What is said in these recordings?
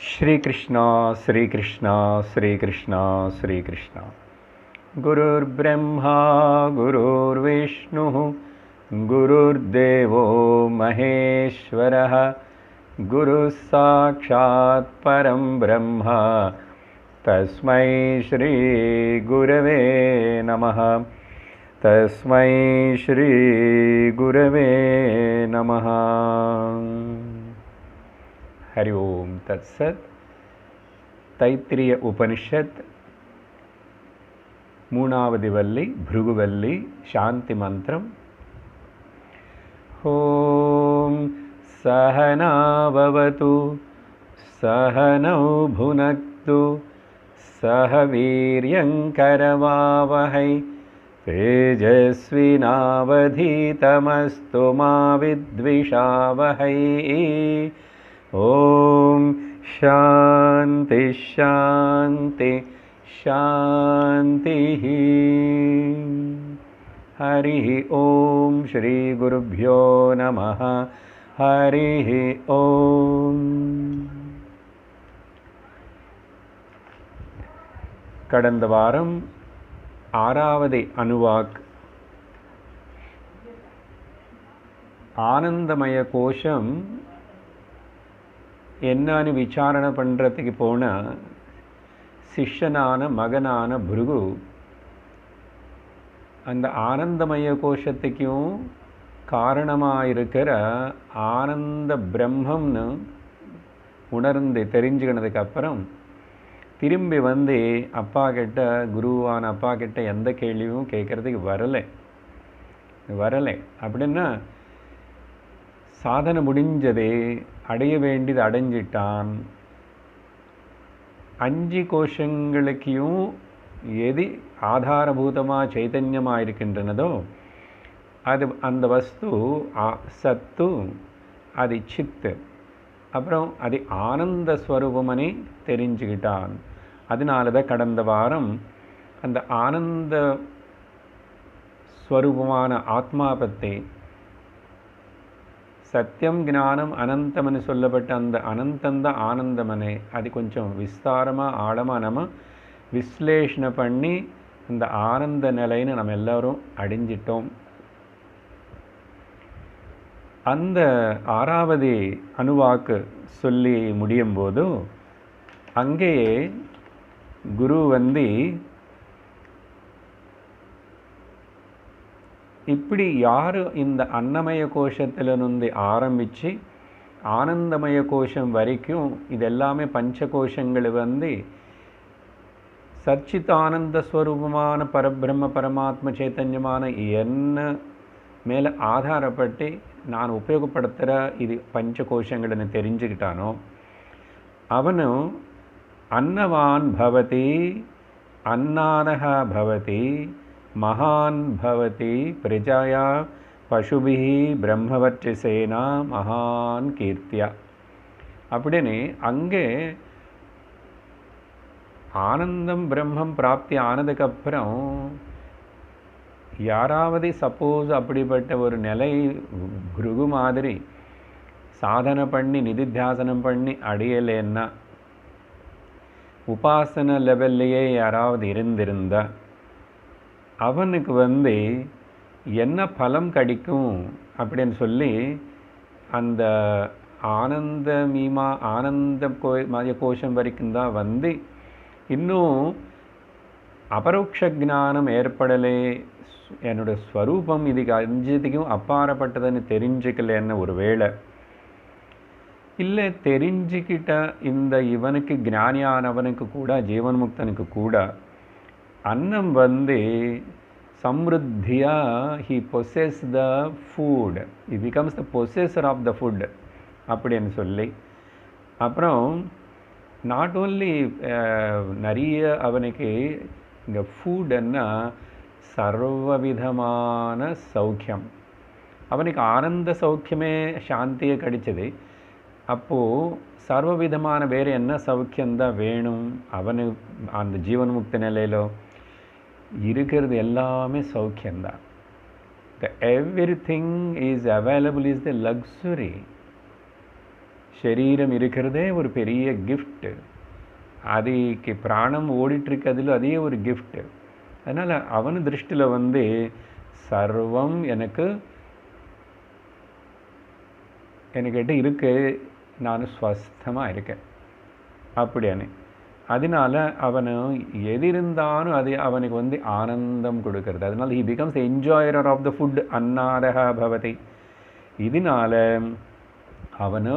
श्री कृष्णा श्री कृष्णा श्री कृष्णा श्री कृष्णा। गुरुर्ब्रह्मा गुरुर्विष्णुः गुरुर्देवो महेश्वरः गुरुः साक्षात् परं ब्रह्म तस्मै श्री गुरवे नमः। तस्मै श्री गुरवे नमः। हरि ओम तत्सत। तैत्तिरीय उपनिषत् मूणावदि वल्ली भृगुवल्ली शांति मंत्रम। ओम सहना भवतु सहनौ भुनक्तु सह वीर्यंकरवावहै तेजस्विनावधीतमस्तु मा विद्विषावहै। ओम शांति शांति शांति। हरि ओम श्री गुरुभ्यो नमः। हरि ओम। கடந்த வாரம் ஆறாவது அணுவாக் ஆனந்தமய கோஷம் என்னன்னு விசாரணை பண்ணுறதுக்கு போன சிஷ்யனான மகனான பிருகு அந்த ஆனந்தமய கோஷத்துக்கும் காரணமாக இருக்கிற ஆனந்த பிரம்மம்னு உணர்ந்து தெரிஞ்சுக்கினதுக்கு அப்புறம் திரும்பி வந்து அப்பா கிட்ட, குருவான அப்பா கிட்ட எந்த கேள்வியும் கேட்குறதுக்கு வரலை அப்படின்னா சாதனை முடிஞ்சதே, அடைய வேண்டியது அடைஞ்சிட்டான். 5 கோஷங்களுக்கும் எது ஆதாரபூதமாக சைத்தன்யமாக இருக்கின்றனதோ அது அந்த வஸ்து சத்து, அது சித்து, அப்புறம் அது ஆனந்த ஸ்வரூபமனே தெரிஞ்சுக்கிட்டான். அதனால தான் கடந்த வாரம் அந்த ஆனந்த ஸ்வரூபமான ஆத்மா பற்றி, சத்தியம் ஞானம் அனந்தம்னு சொல்லப்பட்ட அந்த அனந்தந்தான் ஆனந்தமனே, அது கொஞ்சம் விஸ்தாரமாக ஆழமாக நம்ம விஸ்லேஷணை பண்ணி அந்த ஆனந்த நிலைன்னு நம்ம எல்லோரும் அடைஞ்சிட்டோம். அந்த 6வது அணுவாக்கு சொல்லி முடியும் போது அங்கேயே குரு வந்து இப்படி யார் இந்த அன்னமய கோஷத்திலிருந்து ஆரம்பித்து ஆனந்தமய கோஷம் வரைக்கும் இதெல்லாமே பஞ்சகோஷங்கள் வந்து சச்சிதானந்த ஸ்வரூபமான பரபிரம்ம பரமாத்ம சைத்தன்யமான என்ன மேலே ஆதாரப்பட்டு நான் உபயோகப்படுத்துகிற இது பஞ்சகோஷங்கள்னு தெரிஞ்சுக்கிட்டானோ அவனு அன்னவான் பவதி அன்னானஹா பவதி மகான் பவதி பிரஜாயா பசுபிஹி பிரம்மவர்ச்சசேனா மகான் கீர்த்தியா அப்படின்னு அங்கே ஆனந்தம் பிரம்மம் பிராப்தி ஆனதுக்கப்புறம் யாராவது சப்போஸ் அப்படிப்பட்ட ஒரு நிலை பிருகு மாதிரி சாதனை பண்ணி நிதித்தியாசனம் பண்ணி அடையலைன்னா, உபாசன லெவல்லையே யாராவது இருந்திருந்தா அவனுக்கு வந்து என்ன பலம் கிடைக்கும் அப்படின்னு சொல்லி அந்த ஆனந்த கோஷம் வரைக்கும் தான் வந்து இன்னும் அபரோக்ஷ ஞானம் ஏற்படலை, என்னோட ஸ்வரூபம் இதுக்கு 5த்துக்கும் அப்பாற்பட்டதுன்னு தெரிஞ்சுக்கலன்னு ஒரு வேளை இல்லை, தெரிஞ்சுக்கிட்ட இந்த இவனுக்கு ஞானியானவனுக்கு கூட ஜீவன்முக்தனுக்கு கூட அன்னம் வந்து சம்ருத்தியாக he possess the food, he becomes the possessor of the food அப்படின்னு சொல்லி, அப்புறம் நாட் ஓன்லி நிறைய அவனுக்கு இங்கே ஃபுட்ன்னா சர்வவிதமான சௌக்கியம், அவனுக்கு ஆனந்த சௌக்கியமே சாந்தியே கிடைச்சது. அப்போது சர்வவிதமான வேறு என்ன சௌக்கியந்தான் வேணும் அவனு அந்த ஜீவன்முக்த நிலையிலோ இருக்கிறது எல்லாமே சௌக்கியந்தான். The everything is available is the luxury. சரீரம் இருக்கிறதே ஒரு பெரிய கிஃப்ட். அதுக்கு பிராணம் ஓடிட்டுருக்கிறதுல அதே ஒரு கிஃப்ட். அதனால் அவன் திருஷ்டியில் வந்து சர்வம் என்கிட்ட இருக்கு, நான் ஸ்வஸ்தமாக இருக்கேன் அப்படின்னு. அதனால அவனு எது இருந்தாலும் அது அவனுக்கு வந்து ஆனந்தம் கொடுக்கறது. அதனால he becomes the enjoyer of the food அன்னாதகா பவதி. இதனால அவனு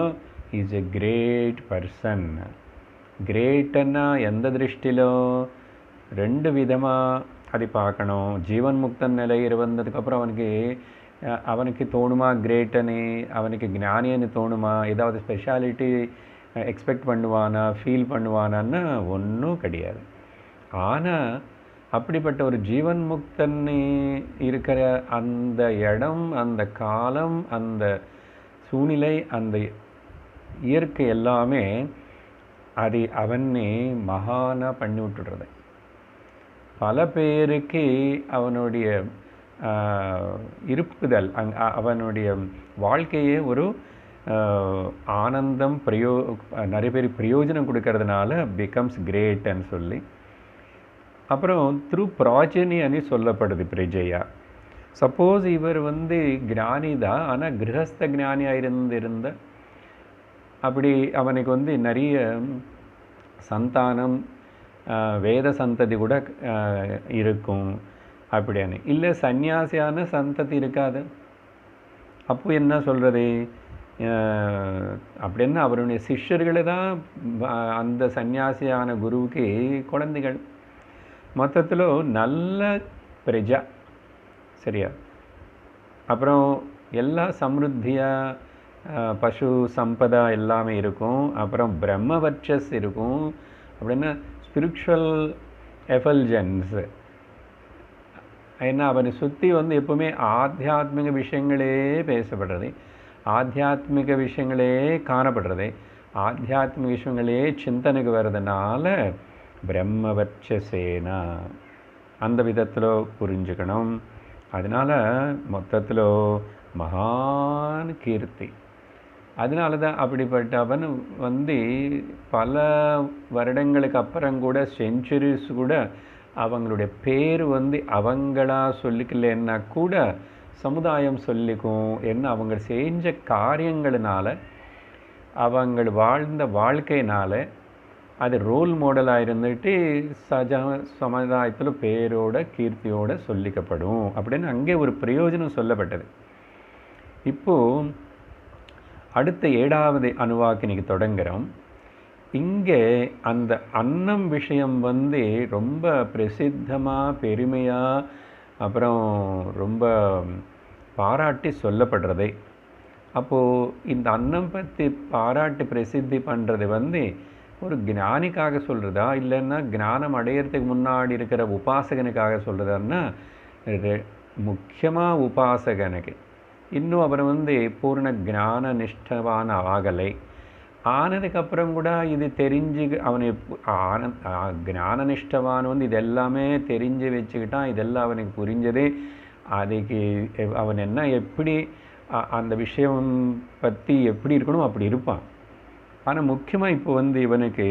இஸ் எ கிரேட் பர்சன். கிரேட்டுன்னா எந்த திருஷ்டிலோ ரெண்டு விதமாக அது பார்க்கணும். ஜீவன் முக்தன் நிலை வந்ததுக்கப்புறம் அவனுக்கு தோணுமா கிரேட்டனு, அவனுக்கு ஞானின்னு தோணுமா, ஏதாவது ஸ்பெஷாலிட்டி எக்ஸ்பெக்ட் பண்ணுவானா, ஃபீல் பண்ணுவானான்னு ஒன்றும் கிடையாது. ஆனால் அப்படிப்பட்ட ஒரு ஜீவன் முக்தன் இருக்கிற அந்த இடம், அந்த காலம், அந்த சூழ்நிலை, அந்த இயற்கை எல்லாமே அது அவனே மகானா பண்ணி விட்டுடுறது. பல பேருக்கு அவனுடைய இருப்புதல் அவனுடைய வாழ்க்கையே ஒரு ஆனந்தம் நிறைய பேர் பிரயோஜனம் கொடுக்கறதுனால பிகம்ஸ் கிரேட்ன்னு சொல்லி. அப்புறம் த்ரூ ப்ராஜனி அனி சொல்லப்படுது பிரஜையா. சப்போஸ் இவர் வந்து ஞானி தான், ஆனால் கிரகஸ்த ஞானியாக இருந்த அப்படி அவனுக்கு வந்து நிறைய சந்தானம் வேத சந்ததி கூட இருக்கும் அப்படின்னு. இல்லை சந்நியாசியான சந்ததி இருக்காது. அப்போ என்ன சொல்கிறது, அப்படின்னா அவருடைய சிஷ்யர்களை தான் அந்த சந்நியாசியான குருவுக்கு குழந்தைகள். மொத்தத்தில் நல்ல பிரஜா, சரியா. அப்புறம் எல்லா சம்ருத்தியாக பசு சம்பதா எல்லாமே இருக்கும். அப்புறம் பிரம்மவர்ச்சஸ் இருக்கும். அப்படின்னா ஸ்பிரிச்சுவல் எஃபல்ஜன்ஸ். ஏன்னா அவனை சுற்றி வந்து எப்போவுமே ஆத்தியாத்மிக விஷயங்களே பேசப்படுறது, ஆத்தியாத்மிக விஷயங்களே காணப்படுறது, ஆத்தியாத்மிக விஷயங்களே சிந்தனைக்கு வர்றதுனால பிரம்மவர்ச்சசேனா அந்த விதத்தில் புரிஞ்சுக்கணும். அதனால் மொத்தத்தில் மகான் கீர்த்தி. அதனால தான் அப்படிப்பட்ட அவன் வந்து பல வருடங்களுக்கு அப்புறம் கூட, செஞ்சுரிஸ் கூட அவங்களுடைய பேர் வந்து அவங்களா சொல்லிக்கலன்னா கூட சமுதாயம் சொல்லிக்கும். என்ன அவங்க செஞ்ச காரியங்களினால, அவங்க வாழ்ந்த வாழ்க்கையினால் அது ரோல் மாடலாக இருந்துட்டு சமுதாயத்தில் பேரோட கீர்த்தியோடு சொல்லிக்கப்படும் அப்படின்னு அங்கே ஒரு பிரயோஜனம் சொல்லப்பட்டது. இப்போது அடுத்த 7வது அணுவாக்கு இன்றைக்கி தொடங்குகிறோம். இங்கே அந்த அன்னம் விஷயம் வந்து ரொம்ப பிரசித்தமாக, பெருமையாக, அப்புறம் ரொம்ப பாராட்டி சொல்லப்படுறதே. அப்போது இந்த அன்னம் பற்றி பாராட்டி பிரசித்தி பண்ணுறது வந்து ஒரு ஞானிக்காக சொல்கிறதா, இல்லைன்னா ஞானம் அடையிறதுக்கு முன்னாடி இருக்கிற உபாசகனுக்காக சொல்கிறதான்னா முக்கியமாக உபாசகனுக்கு. இன்னும் அவர் வந்து பூர்ண ஞான நிஷ்டவான ஆகலை. ஆனதுக்கப்புறம் கூட இது தெரிஞ்சு அவனை ஞான நிஷ்டவான் வந்து இதெல்லாமே தெரிஞ்சு வச்சுக்கிட்டான், இதெல்லாம் அவனுக்கு புரிஞ்சதே. அதுக்கு அவன் என்ன எப்படி அந்த விஷயம் பற்றி எப்படி இருக்கணும் அப்படி இருப்பான். ஆனால் முக்கியமாக இப்போ வந்து இவனுக்கு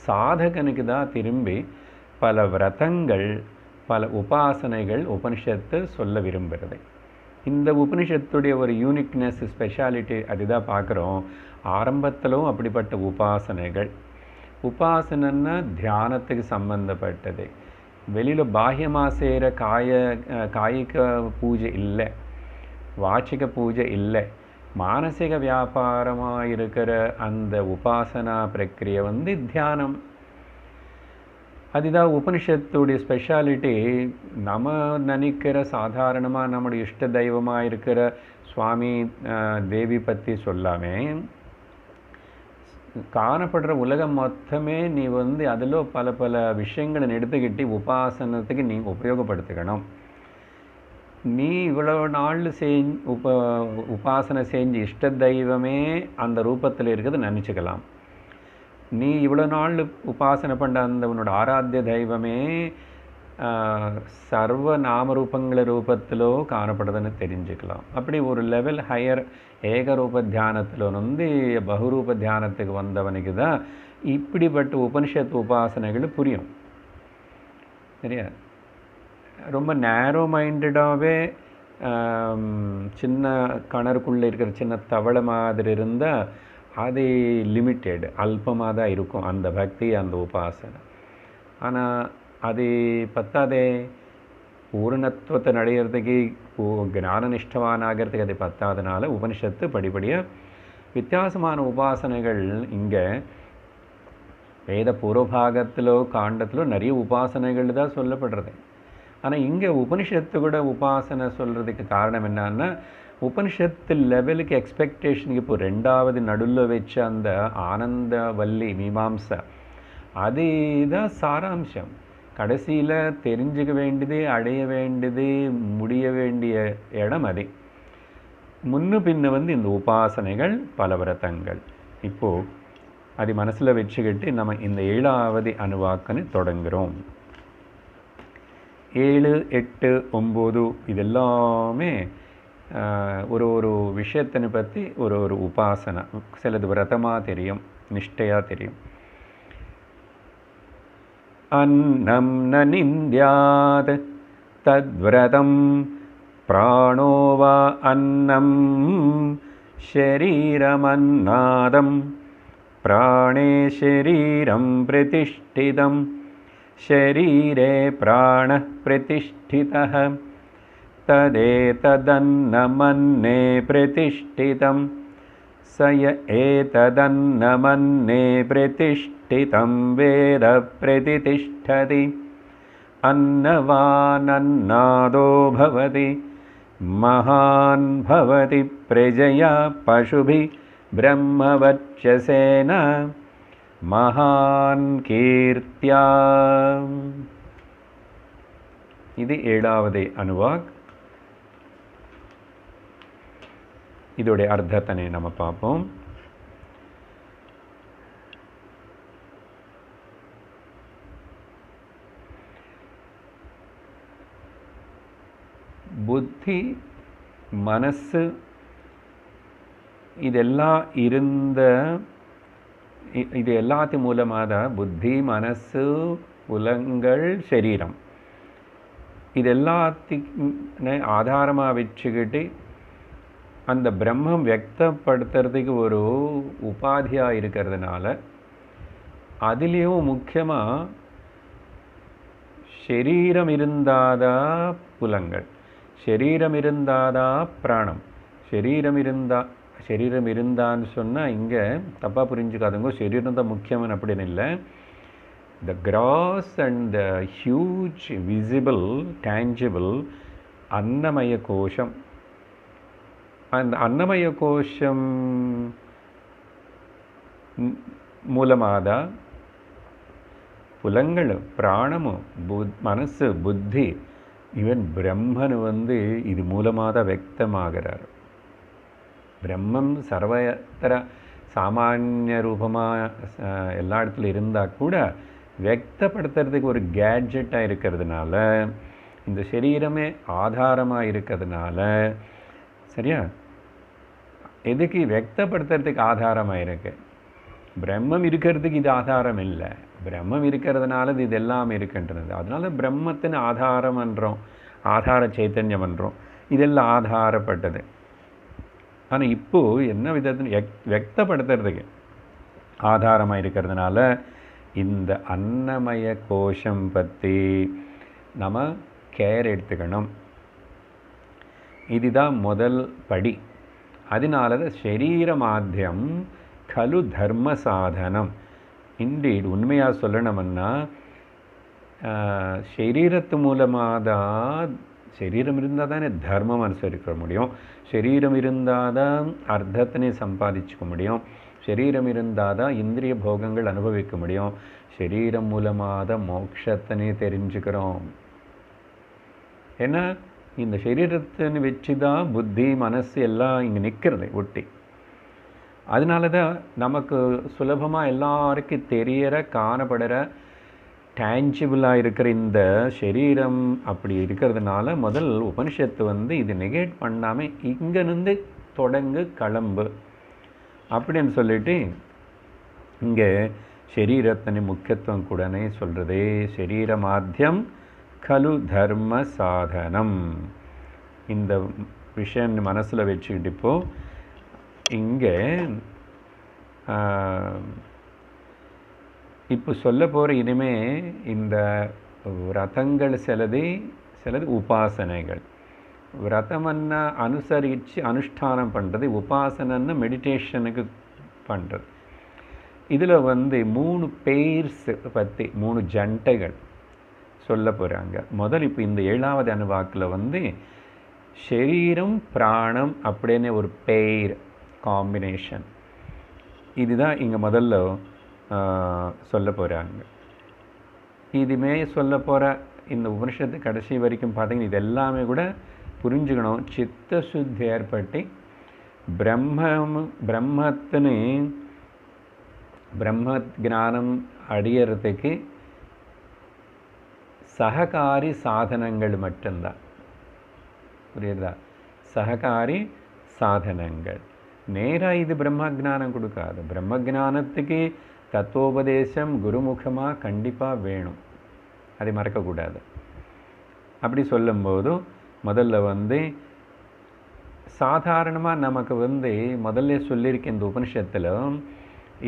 சாதகனுக்கு தான் திரும்பி பல விரதங்கள், பல உபாசனைகள் உபனிஷத்து சொல்ல விரும்புகிறது. இந்த உபனிஷத்துடைய ஒரு யூனிக்னஸ், ஸ்பெஷாலிட்டி அதுதான் பார்க்குறோம். ஆரம்பத்திலும் அப்படிப்பட்ட உபாசனைகள். உபாசனைன்னா தியானத்துக்கு சம்பந்தப்பட்டது. வெளியில் பாஹ்யமாக செய்கிற காய்க பூஜை இல்லை, வாச்சிக பூஜை இல்லை. மானசிக வியாபாரமாக இருக்கிற அந்த உபாசனா பிரக்கிரியை வந்து தியானம். அதுதான் உபனிஷத்துடைய ஸ்பெஷாலிட்டி. நம்ம நினைக்கிற சாதாரணமாக நம்முடைய இஷ்ட தெய்வமாக இருக்கிற சுவாமி தேவி பற்றி சொல்லாமல் காணப்படுற உலகம் மொத்தமே நீ வந்து அதில் பல பல விஷயங்களை எடுத்துக்கிட்டு உபாசனத்துக்கு நீ உபயோகப்படுத்திக்கணும். நீ இவ்வளோ நாள் உபாசனை செஞ்சு இஷ்ட தெய்வமே அந்த ரூபத்தில் இருக்கிறது நினச்சிக்கலாம். நீ இவ்வளோ நாள் உபாசனை பண்ண அந்த உன்னோட ஆராத்திய தெய்வமே சர்வ நாமரூபங்கள ரூபத்திலோ காணப்படுதுன்னு தெரிஞ்சுக்கலாம். அப்படி ஒரு லெவல் ஹையர் ஏகரூப தியானத்தில் வந்து பகுரூப தியானத்துக்கு வந்தவனுக்கு தான் இப்படிப்பட்ட உபனிஷத்து உபாசனைகள் புரியும். சரியா? ரொம்ப நேரோ மைண்டடாகவே சின்ன கிணறுக்குள்ளே இருக்கிற சின்ன தவளை மாதிரி இருந்தால் அது லிமிட்டெட், அல்பமாக தான் இருக்கும் அந்த பக்தி, அந்த உபாசனை. ஆனால் அது பத்தாதே, பூர்ணத்துவத்தை அடையிறதுக்கு ஞானனிஷ்டவான் ஆகிறதுக்கு அது பத்தாதனால உபனிஷத்து படிப்படியாக வித்தியாசமான உபாசனைகள் இங்கே வேத பூர்வபாகத்திலோ காண்டத்திலோ நிறைய உபாசனைகள் தான் சொல்லப்படுறது. ஆனால் இங்கே உபனிஷத்து கூட உபாசனை சொல்கிறதுக்கு காரணம் என்னன்னா, உபனிஷத்து லெவலுக்கு எக்ஸ்பெக்டேஷனுக்கு இப்போ ரெண்டாவது நடுவில் வச்ச அந்த ஆனந்த வல்லி மீமாம்சா அதுதான் சாராம்சம். கடைசியில் தெரிஞ்சுக்க வேண்டியது, அடைய வேண்டியது, முடிய வேண்டிய இடம் அது. முன்னு பின்ன வந்து இந்த உபாசனைகள் பலவிரதங்கள். இப்போது அது மனசில் வச்சுக்கிட்டு நம்ம இந்த 7வது அணுவாக்கன்னு தொடங்குகிறோம். 7, 8, 9 இதெல்லாமே ஒரு விஷயத்தினை பற்றி ஒரு உபாசனை. சிலது விரதமாக தெரியும், நிஷ்டையாக தெரியும். அன்னம் ந நிந்த்யாத் தத்வ்ரதம் பிராணோ வா அன்னம் ஷரீரமன்னாதம் பிராணே ஷரீரம் பிரதிஷ்டிதம் शरीरे प्राणः प्रतिष्ठितः तदेतदन्नमन्ने प्रतिष्ठितं स य एतदन्नमन्ने प्रतिष्ठितं वेद प्रतिष्ठति अन्नवानन्नादो भवति महान् भवति प्रजया पशुभिः ब्रह्मवर्चसेन மகான் கீர்த்தியா. இது 7வது அணுவாக். இதோடைய அர்த்தத்தினை நம்ம பார்ப்போம். புத்தி, மனசு இதெல்லாம் இருந்த இது எல்லாத்து மூலமாக தான் புத்தி, மனசு, புலங்கள், சரீரம் இது எல்லாத்தையும் ஆதாரமாக வச்சுக்கிட்டு அந்த பிரம்மம் வியக்தப்படுத்துறதுக்கு ஒரு உபாதியாக இருக்கிறதுனால அதுலேயும் முக்கியமாக சரீரம் இருந்தாதான் புலங்கள், சரீரம் இருந்தாதான் பிராணம். சரீரம் இருந்தான்னு சொன்னால் இங்கே தப்பாக புரிஞ்சுக்காதுங்க, சரீரம் தான் முக்கியம்னு அப்படின்னு இல்லை. The gross and the huge visible tangible அன்னமய கோஷம். அந்த அன்னமய கோஷம் மூலமாக தான் புலங்கள், பிராணமும், மனசு, புத்தி, ஈவன் பிரம்மன் வந்து இது மூலமாக தான் வியக்தமாகிறார். பிரம்மம் சர்வத்திர சாமானிய ரூபமாக எல்லா இடத்துல இருந்தால் கூட வியக்தப்படுத்துறதுக்கு ஒரு கேட்ஜெட்டாக இருக்கிறதுனால, இந்த சரீரமே ஆதாரமாக இருக்கிறதுனால, சரியா, எதுக்கு வியக்தப்படுத்துறதுக்கு ஆதாரமாக இருக்கு. பிரம்மம் இருக்கிறதுக்கு இது ஆதாரம் இல்லை, பிரம்மம் இருக்கிறதுனால இது எல்லாம் இருக்கின்றது. அதனால பிரம்மத்தின் ஆதாரம் என்றோம், ஆதார சைத்தன்யம் என்றோம், இதெல்லாம் ஆதாரப்பட்டது. ஆனால் இப்போது என்ன விதத்தில் வியக்தப்படுத்துறதுக்கு ஆதாரமாக இருக்கிறதுனால இந்த அன்னமய கோஷம் பற்றி நம்ம கேர் எடுத்துக்கணும். இதுதான் முதல் படி. அதனால தான் சரீர மாத்தியம் கலு தர்ம சாதனம். இன்டீட் உண்மையாக சொல்லணும்னா சரீரத்து மூலமாக தான், சரீரம் இருந்தால் தானே தர்மம் அனுசரிக்க முடியும், சரீரம் இருந்தால் தான் அர்த்தத்தினை சம்பாதிச்சுக்க முடியும், சரீரம் இருந்தால் தான் இந்திரிய போகங்கள் அனுபவிக்க முடியும், சரீரம் மூலமாக தான் மோட்சத்தினை தெரிஞ்சுக்கிறோம். ஏன்னா இந்த சரீரத்தினை வச்சு தான் புத்தி, மனசு எல்லாம் இங்கே நிற்கிறது ஒட்டி. அதனால தான் நமக்கு சுலபமாக எல்லாருக்கும் தெரியற, காணப்படுற டேஞ்சிபிளாக இருக்கிற இந்த சரீரம் அப்படி இருக்கிறதுனால முதல் உபனிஷத்து வந்து இது நெகேட் பண்ணாமல் இங்கேருந்து தொடங்கு கிளம்பு அப்படின்னு சொல்லிட்டு இங்கே சரீரத்தின் முக்கியத்துவம் கூடனே சொல்கிறதே. சரீரமாத்தியம் கலு தர்ம சாதனம். இந்த விஷயம் மனசில் வச்சுக்கிட்டு இப்போது இங்கே இப்போ சொல்ல போகிற இனிமே இந்த விரதங்கள் சிலது உபாசனைகள். விரதம்னா அனுசரித்து அனுஷ்டானம் பண்ணுறது, உபாசனைன்னு மெடிடேஷனுக்கு பண்ணுறது. இதில் வந்து 3 பேர்ஸ் பற்றி 3 ஜண்டைகள் சொல்ல போகிறாங்க. முதல் இப்போ இந்த 7வது அணுவாக்கில் வந்து சரீரம் பிராணம் அப்படின்னு ஒரு பேர் காம்பினேஷன், இதுதான் இங்கே முதல்ல சொல்ல போகிறாங்க. இதுமே சொல்ல போகிற இந்த உபனிஷத்து கடைசி வரைக்கும் பார்த்தீங்கன்னா இது எல்லாமே கூட புரிஞ்சுக்கணும். சித்த சுத்தி ஏற்பட்டு பிரம்மத்தினு பிரம்ம ஞானம் அடையிறதுக்கு சககாரி சாதனங்கள் மட்டும்தான். புரியுதா? சககாரி சாதனங்கள். நேராக இது பிரம்ம ஜானம் கொடுக்காது. பிரம்ம ஜானத்துக்கு தத்துவோபதேசம் குருமுகமாக கண்டிப்பாக வேணும், அதை மறக்கக்கூடாது. அப்படி சொல்லும்போது முதல்ல வந்து சாதாரணமாக நமக்கு வந்து முதல்ல சொல்லியிருக்க இந்த உபனிஷத்தில்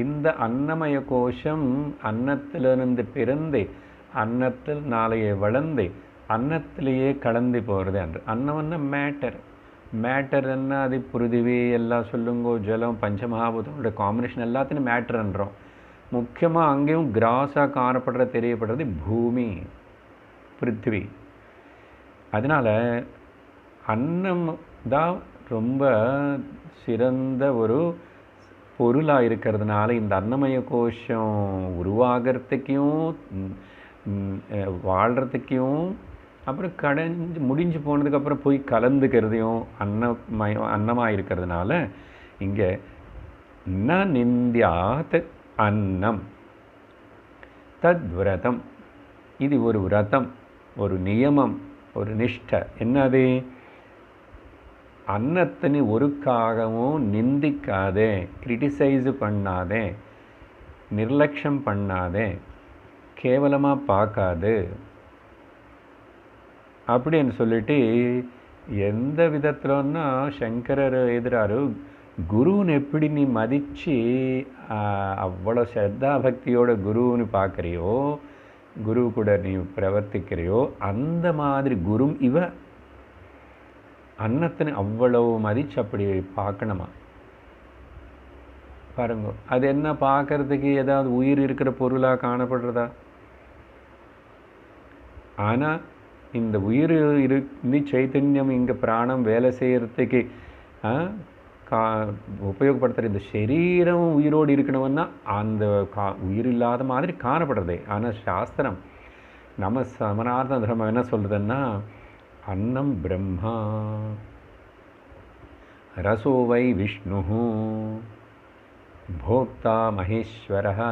இந்த அன்னமய கோஷம் அன்னத்திலிருந்து பிறந்து அன்னத்தில் நாளையே வளர்ந்து அன்னத்திலேயே கலந்து போகிறது என்று. அன்னம்னா மேட்டர் என்ன, அது பிருதிவி எல்லாம் சொல்லுங்கோ, ஜலம் பஞ்சமகாபூதங்களோட காம்பினேஷன் எல்லாத்தையும் மேட்டர்ன்றோம். முக்கியமாக அங்கேயும் கிராஸாக காணப்படுற தெரியப்படுறது பூமி, பிருத்திவி. அதனால் அன்னம் தான் ரொம்ப சிறந்த ஒரு பொருளாக இருக்கிறதுனால இந்த அன்னமய கோஷம் உருவாகிறதுக்கும் வாழ்கிறதுக்கும் அப்புறம் முடிஞ்சு போனதுக்கப்புறம் போய் கலந்துக்கிறதையும் அன்னமாக இருக்கிறதுனால இங்கே ந நிந்தியாத் அன்னம் தத் விரதம். இது ஒரு விரதம், ஒரு நியமம், ஒரு நிஷ்டை. என்னது? அன்னத்தினு ஒருக்காகவும் நிந்திக்காதே, கிரிட்டிசைஸ் பண்ணாதே, நிர்லட்சம் பண்ணாதே, கேவலமாக பார்க்காது அப்படின்னு சொல்லிட்டு எந்த விதத்திலன்னா சங்கரர் எதிராரு குருன்னு எப்படி நீ மதித்து அவ்வளோ ஸ்ரத்தா பக்தியோட குருன்னு பார்க்குறியோ, குரு கூட நீ பிரவர்த்திக்கிறியோ, அந்த மாதிரி குரு இவ அன்னத்தினை அவ்வளவு மதித்து அப்படி பார்க்கணுமா பாருங்க. அது என்ன பார்க்கறதுக்கு ஏதாவது உயிர் இருக்கிற பொருளாக காணப்படுறதா? ஆனால் இந்த உயிர் இருந்து சைத்தன்யம் இங்கே பிராணம் வேலை செய்கிறதுக்கு உபயோகப்படுத்துகிற இந்த சரீரம் உயிரோடு இருக்கணும்னா அந்த உயிர் இல்லாத மாதிரி காணப்படுறதே. ஆனால் சாஸ்திரம் நம்ம சமனார்த்த தர்மம் என்ன சொல்கிறதுன்னா அன்னம் பிரம்மா ரசோவை விஷ்ணு போக்தா மகேஸ்வரா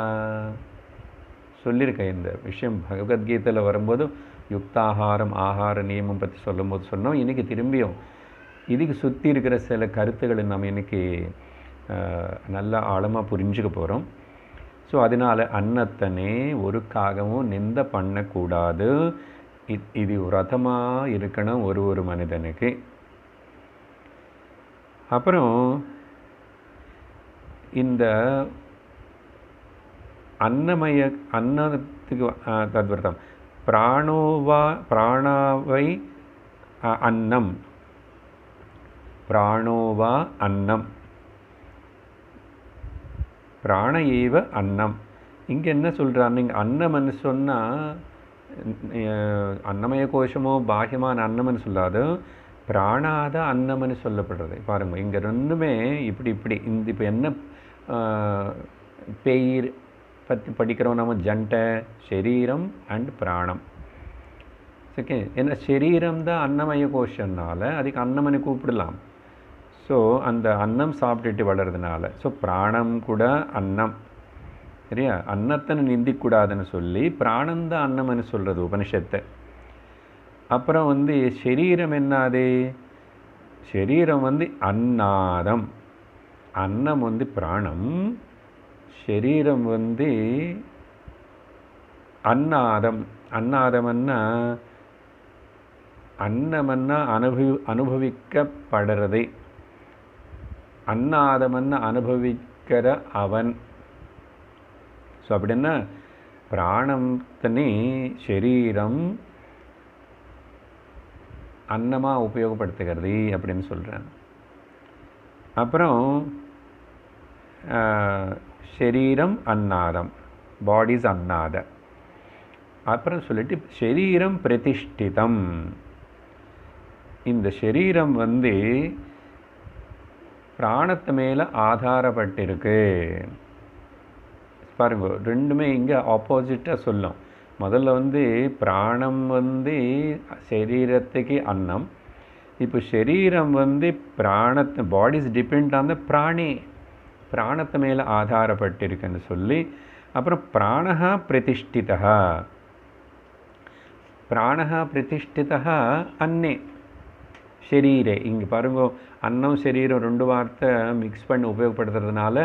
சொல்லியிருக்கேன். இந்த விஷயம் பகவத்கீதையில் வரும்போது யுக்தாகாரம் ஆகார நியமம் பற்றி சொல்லும்போது சொன்னோம். இன்றைக்கி திரும்பியும் இதுக்கு சுற்றி இருக்கிற சில கருத்துக்களை நம்ம இன்றைக்கி நல்லா ஆழமாக புரிஞ்சுக்க போகிறோம். ஸோ அதனால் அன்னத்தனே ஒருக்காகவும் நிந்த பண்ணக்கூடாது. இது விரதமாக இருக்கணும் ஒரு மனிதனுக்கு. அப்புறம் இந்த அன்னத்துக்கு தத்விரதம் பிராணாவை அன்னம் பிராணோவா அன்னம் பிராண ஏவ அன்னம். இங்கே என்ன சொல்கிறான்? நீங்கள் அன்னம்னு சொன்னால் அன்னமய கோஷமோ பாஹ்யமான அன்னம்னு சொல்லாது, பிராணாத அன்னம்னு சொல்லப்படுறது. பாருங்கள், இங்கே ரெண்டுமே இப்படி இந்த இப்போ என்ன பெயர் பற்றி படிக்கிறோம் நம்ம? ஜண்டை, சரீரம் அண்ட் பிராணம். ஓகே, ஏன்னா சரீரம் தான் அன்னமய கோஷம்னால அதுக்கு அன்னமனை கூப்பிடலாம். ஸோ அந்த அன்னம் சாப்பிட்டுட்டு வளர்றதுனால ஸோ பிராணம் கூட அன்னம். சரியா? அன்னத்தை நிந்திக்கூடாதுன்னு சொல்லி பிராணந்த அன்னம்னு சொல்கிறது உபனிஷத்தை. அப்புறம் வந்து சரீரம் என்னது? சரீரம் வந்து அன்னாதம். அன்னம் வந்து பிராணம், சரீரம் வந்து அன்னாதம். அன்னாதம்னா அன்னமன்னா அனுபவிக்கப்படுறது, அன்னாதமன்னா அனுபவிக்கிற அவன். ஸோ அப்படின்னா பிராணத்தினே சரீரம் அன்னமாக உபயோகப்படுத்துகிறது அப்படின்னு சொல்கிறேன். அப்புறம் சரீரம் அன்னாதம், பாடிஸ் அன்னாத. அப்புறம் சொல்லிட்டு சரீரம் பிரதிஷ்டிதம். இந்த சரீரம் வந்து பிராணத்து மேலே ஆதாரப்பட்டிருக்கு. பாருங்க, ரெண்டுமே இங்கே ஆப்போசிட்டாக சொல்லும். முதல்ல வந்து பிராணம் வந்து சரீரத்துக்கு அன்னம். இப்போ சரீரம் வந்து பிராணத்து, பாடிஸ் டிபெண்ட் ஆன் த பிராணி, பிராணத்து மேலே ஆதாரப்பட்டிருக்குன்னு சொல்லி. அப்புறம் பிராணஹா பிரதிஷ்டிதா. பிராணஹா பிரதிஷ்டிதா அன்னே ஷரீரே. இங்கே பாருங்க, அன்னம் சரீரம் ரெண்டு வார்த்தை மிக்ஸ் பண்ணி உபயோகப்படுத்துறதுனால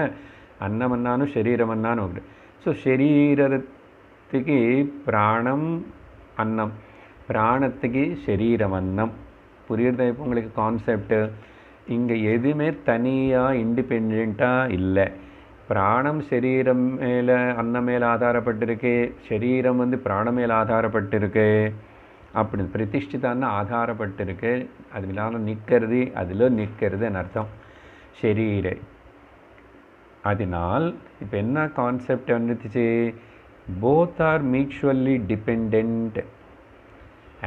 அன்னம் அன்னானும் சரீரம் அன்னான்னு உண்டு. ஸோ சரீரத்துக்கு பிராணம் அன்னம், பிராணத்துக்கு சரீரம் அன்னம். புரியுறதா இப்போ உங்களுக்கு கான்செப்டு? இங்கே எதுவுமே தனியாக இண்டிபெண்ட்டாக இல்லை. பிராணம் சரீரம் மேலே அன்னம் மேலே ஆதாரப்பட்டிருக்கு, சரீரம் வந்து பிராணம் மேலே ஆதாரப்பட்டிருக்கு. அப்படி பிரதிஷ்டிதான்னு ஆதாரப்பட்டிருக்கு, அதனால நிற்கிறது, அதில் நிற்கிறதுன்னு அர்த்தம் சரீரை. அதனால் இப்போ என்ன கான்செப்ட் வந்துச்சு? Both are mutually depend.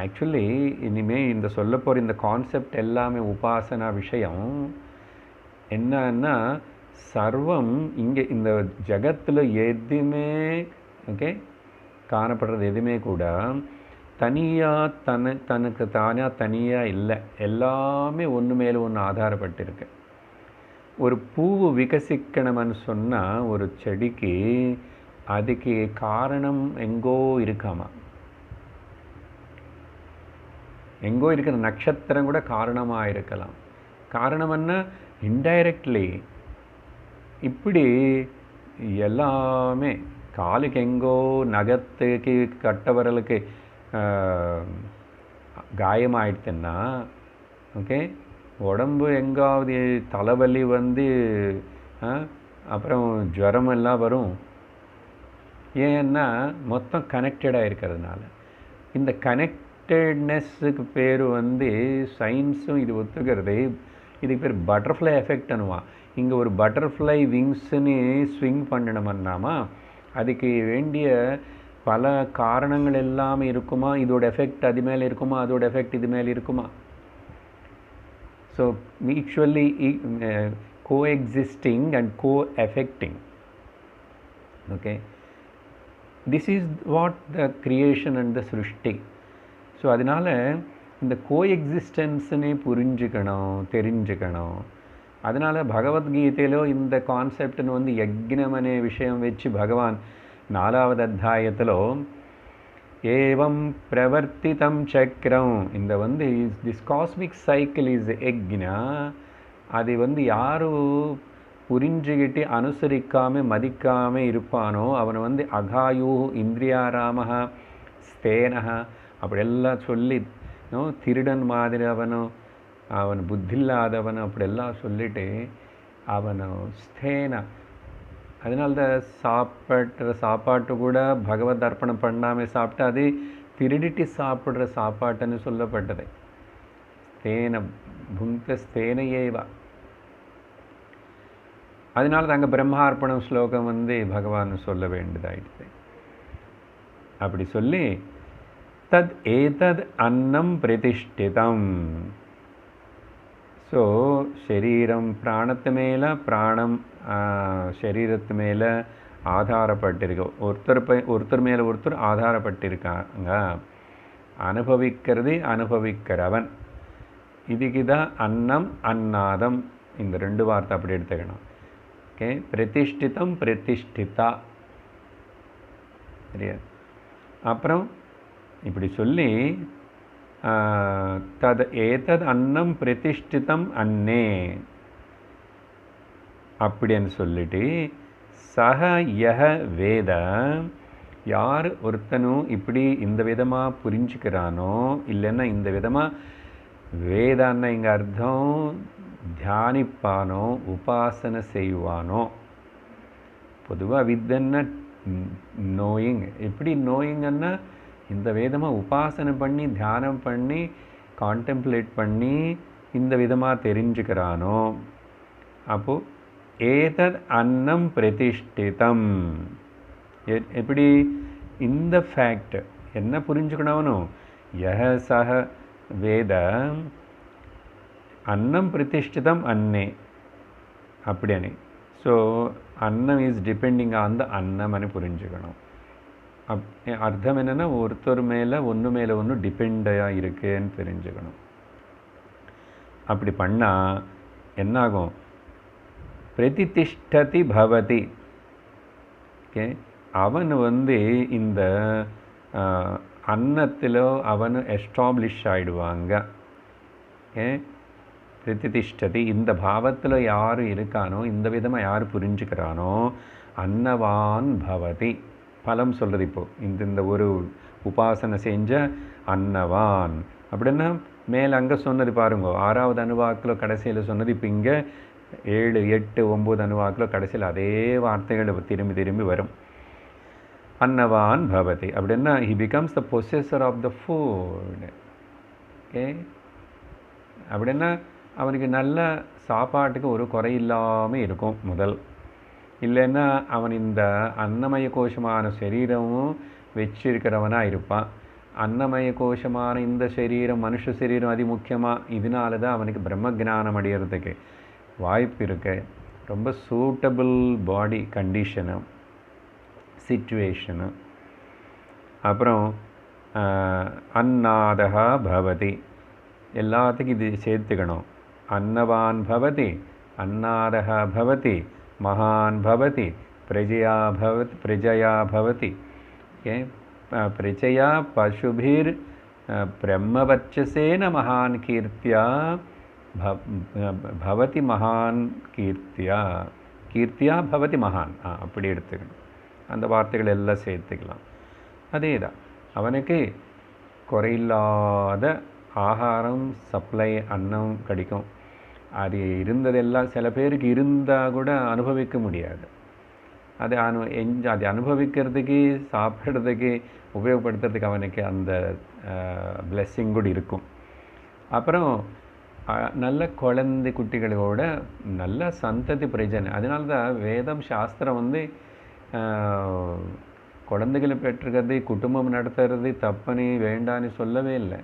Actually இனிமேல் இந்த சொல்ல போகிற இந்த கான்செப்ட் எல்லாமே உபாசனா விஷயம் என்னன்னா, சர்வம் இங்கே இந்த ஜகத்தில் எதுவுமே ஓகே காணப்படுறது எதுவுமே கூட தனியாக தனக்கு தானாக தனியாக இல்லை. எல்லாமே ஒன்று மேலே ஒன்று ஆதாரப்பட்டிருக்கு. ஒரு பூவு விகசிக்கணும்னு சொன்னால் ஒரு செடிக்கு அதுக்கு காரணம் எங்கோ இருக்காமா, எங்கோ இருக்கிற நட்சத்திரம் கூட காரணமாக இருக்கலாம். காரணம்னா இன்டைரக்ட்லி. இப்படி எல்லாமே காலுக்கு எங்கோ, நகத்துக்கு, கட்டவரலுக்கு காயமாயிடுச்சுன்னா ஓகே, உடம்பு எங்காவது தலைவலி வந்து அப்புறம் ஜுரம் எல்லாம் வரும். ஏன்னா மொத்தம் கனெக்டடாக இருக்கிறதுனால. இந்த கனெக்டட்னஸுக்கு பேர் வந்து சயின்ஸும் இது ஒத்துக்கிறது. இதுக்கு பேர் பட்டர்ஃப்ளை எஃபெக்ட்னுவான். இங்கே ஒரு பட்டர்ஃப்ளை விங்ஸ்ன்னு ஸ்விங் பண்ணணுமன்னாமா அதுக்கு வேண்டிய பல காரணங்கள் எல்லாமே இருக்குமா. இதோட எஃபெக்ட் அது மேலே இருக்குமா, அதோட எஃபெக்ட் இது மேலே இருக்குமா. So mutually coexisting and coeffecting. Okay, this is what the creation and the சிருஷ்டி. ஸோ அதனால் இந்த கோஎக்ஸிஸ்டன்ஸ்னே புரிஞ்சுக்கணும், தெரிஞ்சுக்கணும். அதனால் பகவத்கீதையிலோ இந்த கான்செப்ட்னு வந்து யக்ஞம் அనే விஷயம் வச்சு பகவான் 4வது அத்தியாயத்திலோ ஏவம் பிரவர்த்திதம் சக்கரம், இந்த வந்து this cosmic cycle is yagna. அது வந்து யாரும் புரிஞ்சுக்கிட்டு அனுசரிக்காமல் மதிக்காமல் இருப்பானோ அவனை வந்து அகாயு இந்திரியாராம ஸ்தேனக அப்படியெல்லாம் சொல்லி திருடன் மாதிரி அவன் புத்தில்லாதவன் அப்படியெல்லாம் சொல்லிட்டு அவனை ஸ்தேன. அதனால்தான் சாப்பாட்டு கூட பகவத் அர்ப்பணம் பண்ணாமல் சாப்பிட்டு அது திருடிட்டு சாப்பிட்ற சாப்பாட்டுன்னு சொல்லப்பட்டது. ஸ்தேன புங்க ஸ்தேனையேவா. அதனால தாங்க பிரம்மார்ப்பணம் ஸ்லோகம் வந்து பகவான் சொல்ல வேண்டியதாயிடுது. அப்படி சொல்லி தத் ஏதத் அன்னம் பிரதிஷ்டிதம். ஸோ சரீரம் பிராணத்து மேலே, பிராணம் சரீரத்து மேலே ஆதாரப்பட்டிருக்கு. ஒருத்தர் மேலே ஒருத்தர் ஆதாரப்பட்டிருக்காங்க. அனுபவிக்கிறவன். இதுக்கு தான் அன்னம் அன்னாதம், இந்த ரெண்டு வார்த்தை அப்படி எடுத்துக்கணும். ஓகே, பிரதிஷ்டிதம் பிரதிஷ்டிதா. சரியா? அப்புறம் இப்படி சொல்லி தத் ஏதத் அன்னம் பிரதிஷ்டிதம் அன்னே அப்படின்னு சொல்லிட்டு சக யஹ வேத, யார் ஒருத்தனும் இப்படி இந்த விதமாக புரிஞ்சுக்கிறானோ, இல்லைன்னா இந்த விதமாக வேதான்னா இங்கே அர்த்தம் தியானிப்பானோ, உபாசனை செய்வானோ. பொதுவாக வித்தன்னா நோயிங். எப்படி நோயிங்கன்னா இந்த விதமாக உபாசனை பண்ணி தியானம் பண்ணி கான்டெம்ப்ளேட் பண்ணி இந்த விதமாக தெரிஞ்சுக்கிறானோ, அப்போது ஏதத் அன்னம் பிரதிஷ்டிதம். எப்படி இந்த ஃபேக்ட் என்ன புரிஞ்சுக்கணும்? யஹ சஹ வேத அன்னம் பிரதிஷ்டிதம் அன்னே அப்படி. ஸோ அன்னம் இஸ் டிபெண்டிங் ஆன் த அன்னம் అని புரிஞ்சுக்கணும். அர்த்தம் என்னென்னா ஒருத்தர் மேலே ஒன்று மேலே ஒன்று டிபெண்டாக இருக்குன்னு தெரிஞ்சுக்கணும். அப்படி பண்ணால் என்னாகும்? பிரதிதிஷ்டதி பவதி. ஓகே, அவன் இந்த அன்னத்தில் அவன் எஸ்டாப்ளிஷ் ஆகிடுவாங்க. ஓகே, பிரதிதிஷ்டதி இந்த பாவத்தில் யார் இருக்கானோ, இந்த விதமாக யார் புரிஞ்சுக்கிறானோ அன்னவான் பவதி. பலம் சொல்கிறது இப்போது இந்த ஒரு உபாசனை செஞ்ச அன்னவான் அப்படின்னா மேலே அங்கே சொன்னது பாருங்க, 6வது அணுவாக்கில் கடைசியில் சொன்னது. இப்போ இங்கே 7, 8, 9 அணுவாக்கில் கடைசியில் அதே வார்த்தைகள் திரும்பி திரும்பி வரும். அன்னவான் பவதி அப்படின்னா he becomes the possessor of the food. Okay, அப்படின்னா அவனுக்கு நல்ல சாப்பாட்டுக்கு ஒரு குறை இல்லாமல் இருக்கும் முதல். இல்லைன்னா அவன் இந்த அன்னமய கோஷமான சரீரமும் வச்சிருக்கிறவனாக இருப்பான். அன்னமய கோஷமான இந்த சரீரம் மனுஷ சரீரம் அதி முக்கியமாக. இதனால தான் அவனுக்கு பிரம்ம ஜானம் அடையிறதுக்கு வாய்ப்பு இருக்கு. ரொம்ப சூட்டபிள் பாடி கண்டிஷனு சிச்சுவேஷனு. அப்புறம் அன்னாதா பவதி, எல்லாத்துக்கும் இது சேர்த்துக்கணும். அன்னவான் பவதி, அன்னாதா பவதி, மகான் பவதி, பிரஜயா பவதி. ஓகே, பிரஜயா பசுபிர் பிரம்மவர்ச்சசேன மகான் கீர்த்தியா பவதி, மகான் கீர்த்தியா கீர்த்தியா பவதி மகான். அப்படி எடுத்துக்கணும். அந்த வார்த்தைகள் எல்லாம் சேர்த்துக்கலாம். அதே தான் அவனுக்கு குறையில்லாத ஆகாரம் சப்ளை அன்னம் கிடைக்கும். அது இருந்ததெல்லாம் சில பேருக்கு இருந்தால் கூட அனுபவிக்க முடியாது. அது அது அனுபவிக்கிறதுக்கு சாப்பிட்றதுக்கு உபயோகப்படுத்துறதுக்கு அவனுக்கு அந்த பிளெஸ்ஸிங் கூட இருக்கும். அப்புறம் நல்ல குழந்தை குட்டிகளோட நல்ல சந்ததி பிரஜனை. அதனால தான் வேதம் சாஸ்திரம் குழந்தைகளை பெற்றுக்கிறது குடும்பம் நடத்துறது தப்புன்னு வேண்டான்னு சொல்லவே இல்லை.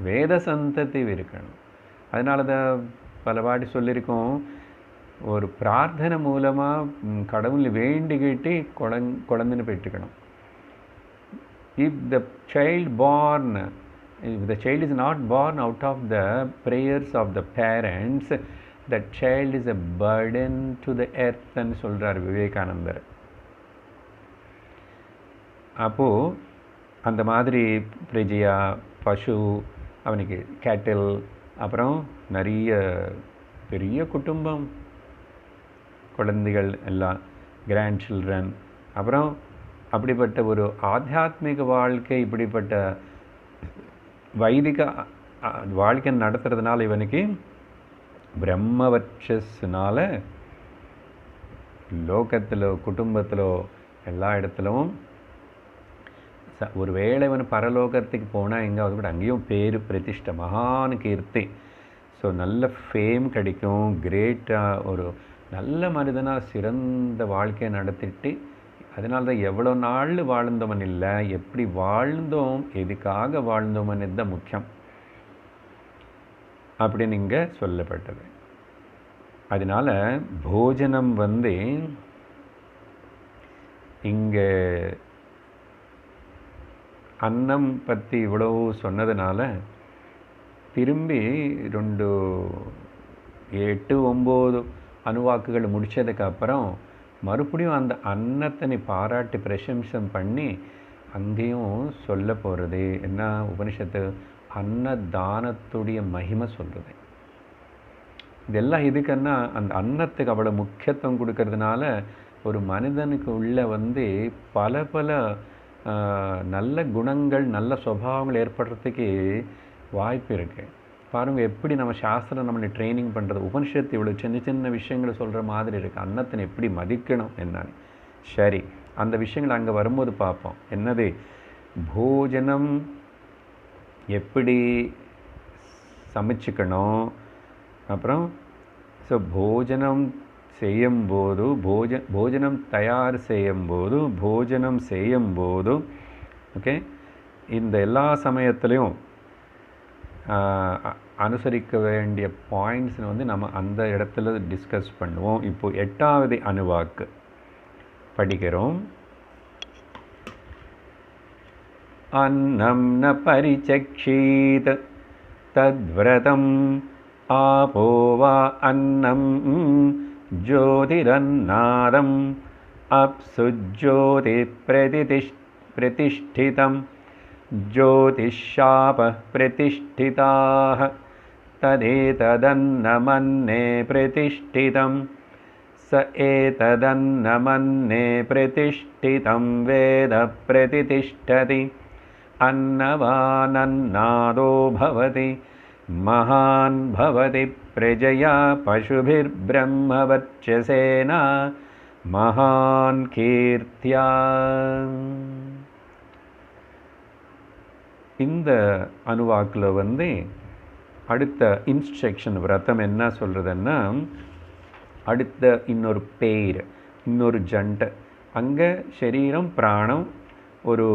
வேத சந்ததி இருக்கணும். அதனால தான் பல வாட்டி சொல்லியிருக்கோம், ஒரு பிரார்த்தனை மூலமாக கடவுளை வேண்டிக்கிட்டு குழந்தைன்னு பெற்றுக்கணும். If the child is not born out of the prayers of the parents, that child is a burden to the earth ன்னு சொல்கிறார் விவேகானந்தர். அப்போது அந்த மாதிரி பிரஜையா பசு, அவனுக்கு கேட்டில், அப்புறம் நிறைய பெரிய குடும்பம், குழந்தைகள் எல்லாம், கிராண்ட் சில்ட்ரன், அப்புறம் அப்படிப்பட்ட ஒரு ஆத்தியாத்மிக வாழ்க்கை, இப்படிப்பட்ட வைதிக வாழ்க்கை நடத்துறதுனால இவனுக்கு பிரம்மவர்ச்சஸ்னால லோகத்தில் குடும்பத்தில் எல்லா இடத்துலும் ஒரு வேளை இவன் பரலோகத்துக்கு போனால் எங்காவது கூட அங்கேயும் பேர் பிரதிஷ்டை மகான் கீர்த்தி. ஸோ நல்ல ஃபேம் கிடைக்கும். கிரேட்டாக ஒரு நல்ல மனிதனாக சிறந்த வாழ்க்கையை நடத்திட்டு, அதனால தான் எவ்வளோ நாள் வாழ்ந்தவன் இல்லை, எப்படி வாழ்ந்தோம், எதுக்காக வாழ்ந்தோம்னு தான் முக்கியம் அப்படின்னு இங்கே சொல்லப்பட்டது. அதனால் போஜனம் இங்கே அன்னம் பற்றி இவ்வளோ சொன்னதுனால திரும்பி 8, 9 அணுவாக்குகள் முடித்ததுக்கப்புறம் மறுபடியும் அந்த அன்னத்தை நீ பாராட்டி பிரசம்சம் பண்ணி அங்கேயும் சொல்ல போகிறது என்ன உபனிஷத்து, அன்னதானத்துடைய மகிமை சொல்கிறது. இதெல்லாம் எதுக்குன்னா அந்த அன்னத்துக்கு அவ்வளோ முக்கியத்துவம் கொடுக்கறதுனால ஒரு மனிதனுக்கு உள்ள பல பல நல்ல குணங்கள் நல்ல சுபாவங்கள் ஏற்படுறதுக்கு வாய்ப்பு இருக்குது. பாருங்கள் எப்படி நம்ம சாஸ்திரம் நம்மளை ட்ரைனிங் பண்ணுறது. உபனிஷத்து இவ்வளோ சின்ன சின்ன விஷயங்களை சொல்கிற மாதிரி இருக்குது. அன்னத்தை எப்படி மதிக்கணும் என்னன்னு. சரி, அந்த விஷயங்கள் அங்கே வரும்போது பார்ப்போம். என்னது போஜனம் எப்படி சமைச்சிக்கணும், அப்புறம் ஸோ போஜனம் செய்யும்போது போஜனம் தயார் செய்யும்போது போஜனம் செய்யும்போது ஓகே இந்த எல்லா சமயத்துலேயும் அனுசரிக்க வேண்டிய பாயிண்ட்ஸ் நம்ம அந்த இடத்துல டிஸ்கஸ் பண்ணுவோம். இப்போ 8வது அணுவாக்கு படிக்கிறோம். அன்னம் ந பரிச்சக்ஷீத் தத்வ்ரதம் ஆபோ வா அன்னம் ஜோதிரன்னாதம் அப்சு ஜோதி பிரதிஷ்டிதம் ज्योतिषापः प्रतिष्ठिताः तदेतदन्नमन्ये प्रतिष्ठितं स एतदन्नमन्ये प्रतिष्ठितं वेद प्रतिष्ठति अन्नवानन्नादो भवति महान् भवति प्रजया पशुभिर्ब्रह्मवर्चसेन महान् कीर्त्या. இந்த அணுவாக்கில் அடுத்த இன்ஸ்ட்ரக்ஷன் விரதம் என்ன சொல்கிறதுன்னா, அடுத்த இன்னொரு பேர் இன்னொரு ஜண்டை அங்கே சரீரம் பிராணம் ஒரு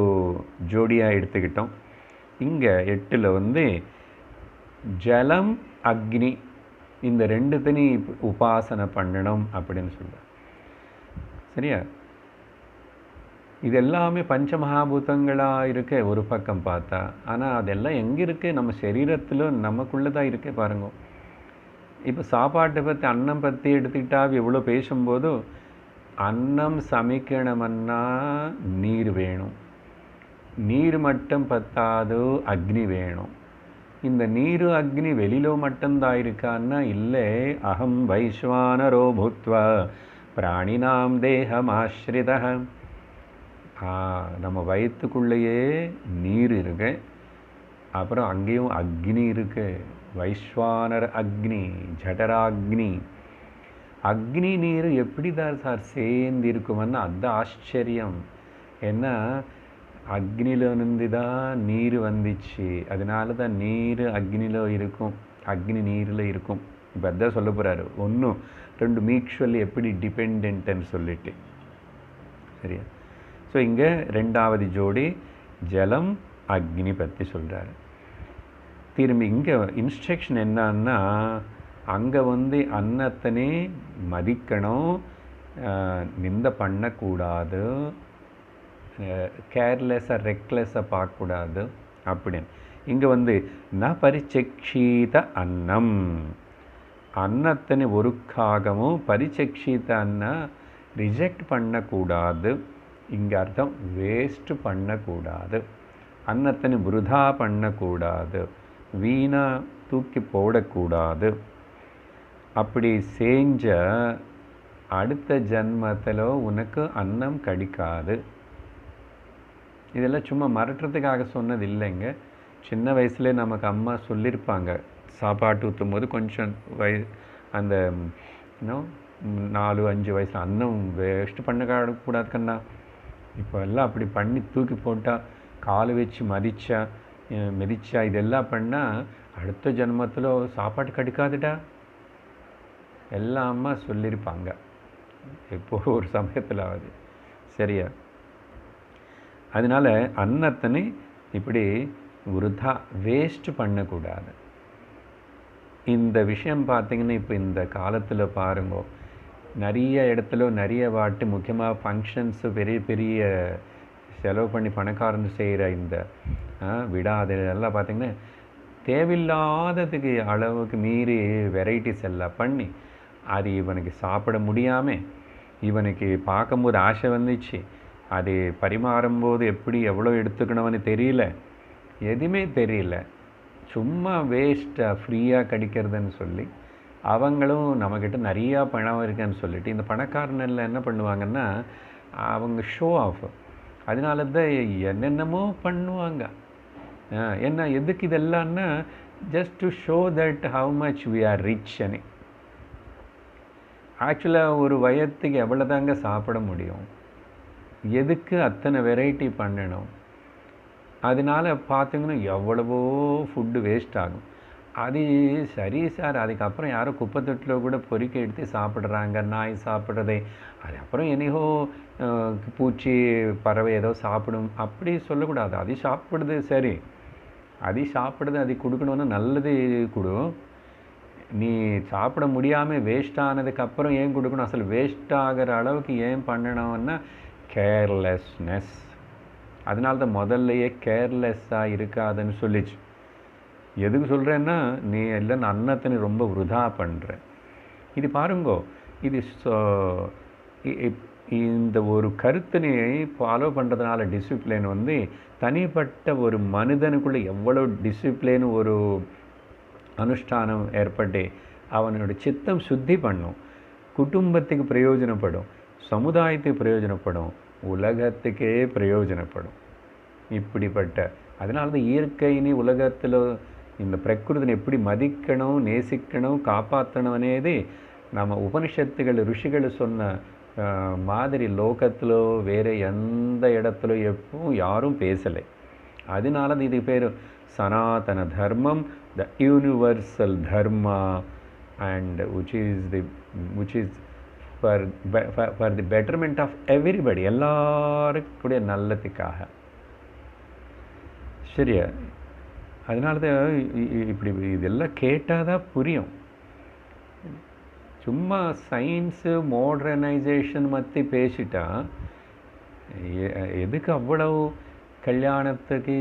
ஜோடியாக எடுத்துக்கிட்டோம். இங்கே 8ல் ஜலம் அக்னி இந்த ரெண்டுத்தையும் உபாசனை பண்ணணும் அப்படின்னு சொல்கிறார். சரியா? இது எல்லாமே பஞ்சமகாபூதங்களாக இருக்கு ஒரு பக்கம் பார்த்தா. ஆனால் அதெல்லாம் எங்கே இருக்குது? நம்ம சரீரத்தில் நமக்குள்ளே தான் இருக்கே பாருங்க. இப்போ சாப்பாட்டை பற்றி அன்னம் பற்றி எடுத்துக்கிட்டா எவ்வளோ பேசும்போது அன்னம் சமைக்கணுமன்னா நீர் வேணும். நீர் மட்டும் பத்தாது, அக்னி வேணும். இந்த நீர் அக்னி வெளியிலோ மட்டும்தான் இருக்கான்னா இல்லை. அகம் வைஸ்வானரோ பூத்வா பிராணினாம் தேகமாஸ்ரிதா. நம்ம வயிற்றுக்குள்ளேயே நீர் இருக்கு, அப்புறம் அங்கேயும் அக்னி இருக்கு. வைஸ்வானர் அக்னி, ஜடராக்னி. அக்னி நீர் எப்படி தான் சார் சேர்ந்து இருக்குமென்னா அது ஆச்சரியம். ஏன்னா அக்னியிலிருந்து தான் நீர் வந்துச்சு, அதனால தான் நீர் அக்னியில் இருக்கும், அக்னி நீரில் இருக்கும். இப்போ அதான் சொல்ல போகிறாரு. 1 2 மியூச்சுவலி எப்படி டிபெண்ட்னு சொல்லிட்டு. சரியா? ஸோ இங்கே 2வது ஜோடி ஜலம் அக்னி பற்றி சொல்கிறாரு. திரும்பி இங்கே இன்ஸ்ட்ரக்ஷன் என்னன்னா, அங்கே அன்னத்தனே மதிக்கணும், நிந்த பண்ணக்கூடாது, கேர்லெஸ்ஸாக ரெக்லெஸ்ஸாக பார்க்கக்கூடாது அப்படின்னு. இங்கே ந பரிச்சக்ஷீத அன்னம், அன்னத்தனை ஒருக்காகவும் பரிச்சக்ஷீத அன்னா ரிஜெக்ட் பண்ணக்கூடாது. இங்கே அர்த்தம் வேஸ்ட்டு பண்ணக்கூடாது, அன்னத்தனை விருதா பண்ணக்கூடாது, வீணாக தூக்கி போடக்கூடாது. அப்படி செஞ்ச அடுத்த ஜன்மத்தில் உனக்கு அன்னம் கிடைக்காது. இதெல்லாம் சும்மா மிரட்டுறதுக்காக சொன்னது இல்லைங்க. சின்ன வயசுல நமக்கு அம்மா சொல்லியிருப்பாங்க, சாப்பாட்டு ஊற்றும் போது கொஞ்சம் அந்த இன்னும் 4-5 வயசில் அன்னம் வேஸ்ட்டு பண்ணக்கூடாது கண்ணா. இப்போ எல்லாம் அப்படி பண்ணி தூக்கி போட்டால், காலை வச்சு மிதிச்சா இதெல்லாம் பண்ணால் அடுத்த ஜென்மத்தில் சாப்பாட்டு கிடைக்காதுடா எல்லாம் அம்மா சொல்லியிருப்பாங்க இப்போ ஒரு சமயத்தில் ஆகுது. சரியா? அதனால் அன்னத்தனை இப்படி விருதா வேஸ்ட்டு பண்ணக்கூடாது. இந்த விஷயம் பார்த்திங்கன்னா இப்போ இந்த காலத்தில் பாருங்க, நிறைய இடத்துல நிறைய வாட்டி முக்கியமாக ஃபங்க்ஷன்ஸு பெரிய பெரிய செலவு பண்ணி பணக்காரன்னு செய்கிற இந்த விடா அதெல்லாம் பார்த்திங்கன்னா தேவையில்லாததுக்கு அளவுக்கு மீறி வெரைட்டிஸ் எல்லாம் பண்ணி அது இவனுக்கு சாப்பிட முடியாமல் இவனுக்கு பார்க்கும்போது ஆசை வந்துச்சு, அது பரிமாறும்போது எப்படி எவ்வளோ எடுத்துக்கணும்னு தெரியல, எதுவுமே தெரியல, சும்மா வேஸ்ட்டாக ஃப்ரீயாக கிடைக்கிறதுன்னு சொல்லி அவங்களும் நம்மக்கிட்ட நிறையா பணம் இருக்குன்னு சொல்லிட்டு இந்த பணக்காரனில் என்ன பண்ணுவாங்கன்னா அவங்க ஷோ ஆஃப். அதனால தான் என்னென்னமோ பண்ணுவாங்க. என்ன எதுக்கு இதெல்லாம்னா just to show that how much we are rich any. ஆக்சுவலாக ஒரு வயத்துக்கு எவ்வளோ தாங்க சாப்பிட முடியும், எதுக்கு அத்தனை வெரைட்டி பண்ணணும்? அதனால் பார்த்திங்கன்னா எவ்வளவோ ஃபுட்டு வேஸ்ட் ஆகும். அது சரி சார், அதுக்கப்புறம் யாரும் குப்பை தொட்டில் கூட பொறுக்கி எடுத்து சாப்பிட்றாங்க, நாய் சாப்பிட்றதே, அதுக்கப்புறம் என்னையோ பூச்சி பறவை ஏதோ சாப்பிடும் அப்படி சொல்லக்கூடாது. அது சாப்பிடுது சரி, அது சாப்பிடுது, அது கொடுக்கணுன்னு நல்லது கொடு. நீ சாப்பிட முடியாமல் வேஸ்ட் ஆனதுக்கப்புறம் ஏன் கொடுக்கணும்? அசல் வேஸ்ட் ஆகிற அளவுக்கு ஏன் பண்ணணும்னா கேர்லெஸ்னஸ். அதனால தான் முதல்லையே கேர்லெஸ்ஸாக இருக்காதுன்னு சொல்லிச்சு. எதுக்கு சொல்கிறேன்னா, நீ இல்லைன்னு அன்னத்தை நீ ரொம்ப விருதா பண்ணுற. இது பாருங்கோ, இது இந்த ஒரு கருத்தினை ஃபாலோ பண்ணுறதுனால டிசிப்ளின் வந்து தனிப்பட்ட ஒரு மனிதனுக்குள்ளே எவ்வளோ டிசிப்ளின் ஒரு அனுஷ்டானம் ஏற்பட்டு அவனோட சித்தம் சுத்தி பண்ணும், குடும்பத்துக்கு பிரயோஜனப்படும், சமுதாயத்துக்கு பிரயோஜனப்படும், உலகத்துக்கே பிரயோஜனப்படும். இப்படிப்பட்ட அதனால தான் இயற்கைன்னு உலகத்தில் இந்த பிரகிருதினை எப்படி மதிக்கணும், நேசிக்கணும், காப்பாற்றணும் అనేది நம்ம உபனிஷத்துகள் ருஷிகள் சொன்ன மாதிரி லோகத்திலோ வேறு எந்த இடத்துல எப்பவும் யாரும் பேசலை. அதனால இது பேர் சனாதன தர்மம், த universal Dharma, and which is for the betterment of everybody, எல்லாருக்குடைய நல்லதுக்காக. சரியா? அதனால தான் இப்படி இதெல்லாம் கேட்டால் தான் புரியும். சும்மா சயின்ஸு மாடர்னைசேஷன் பற்றி பேசிட்டா எதுக்கு அவ்வளவு கல்யாணத்துக்கு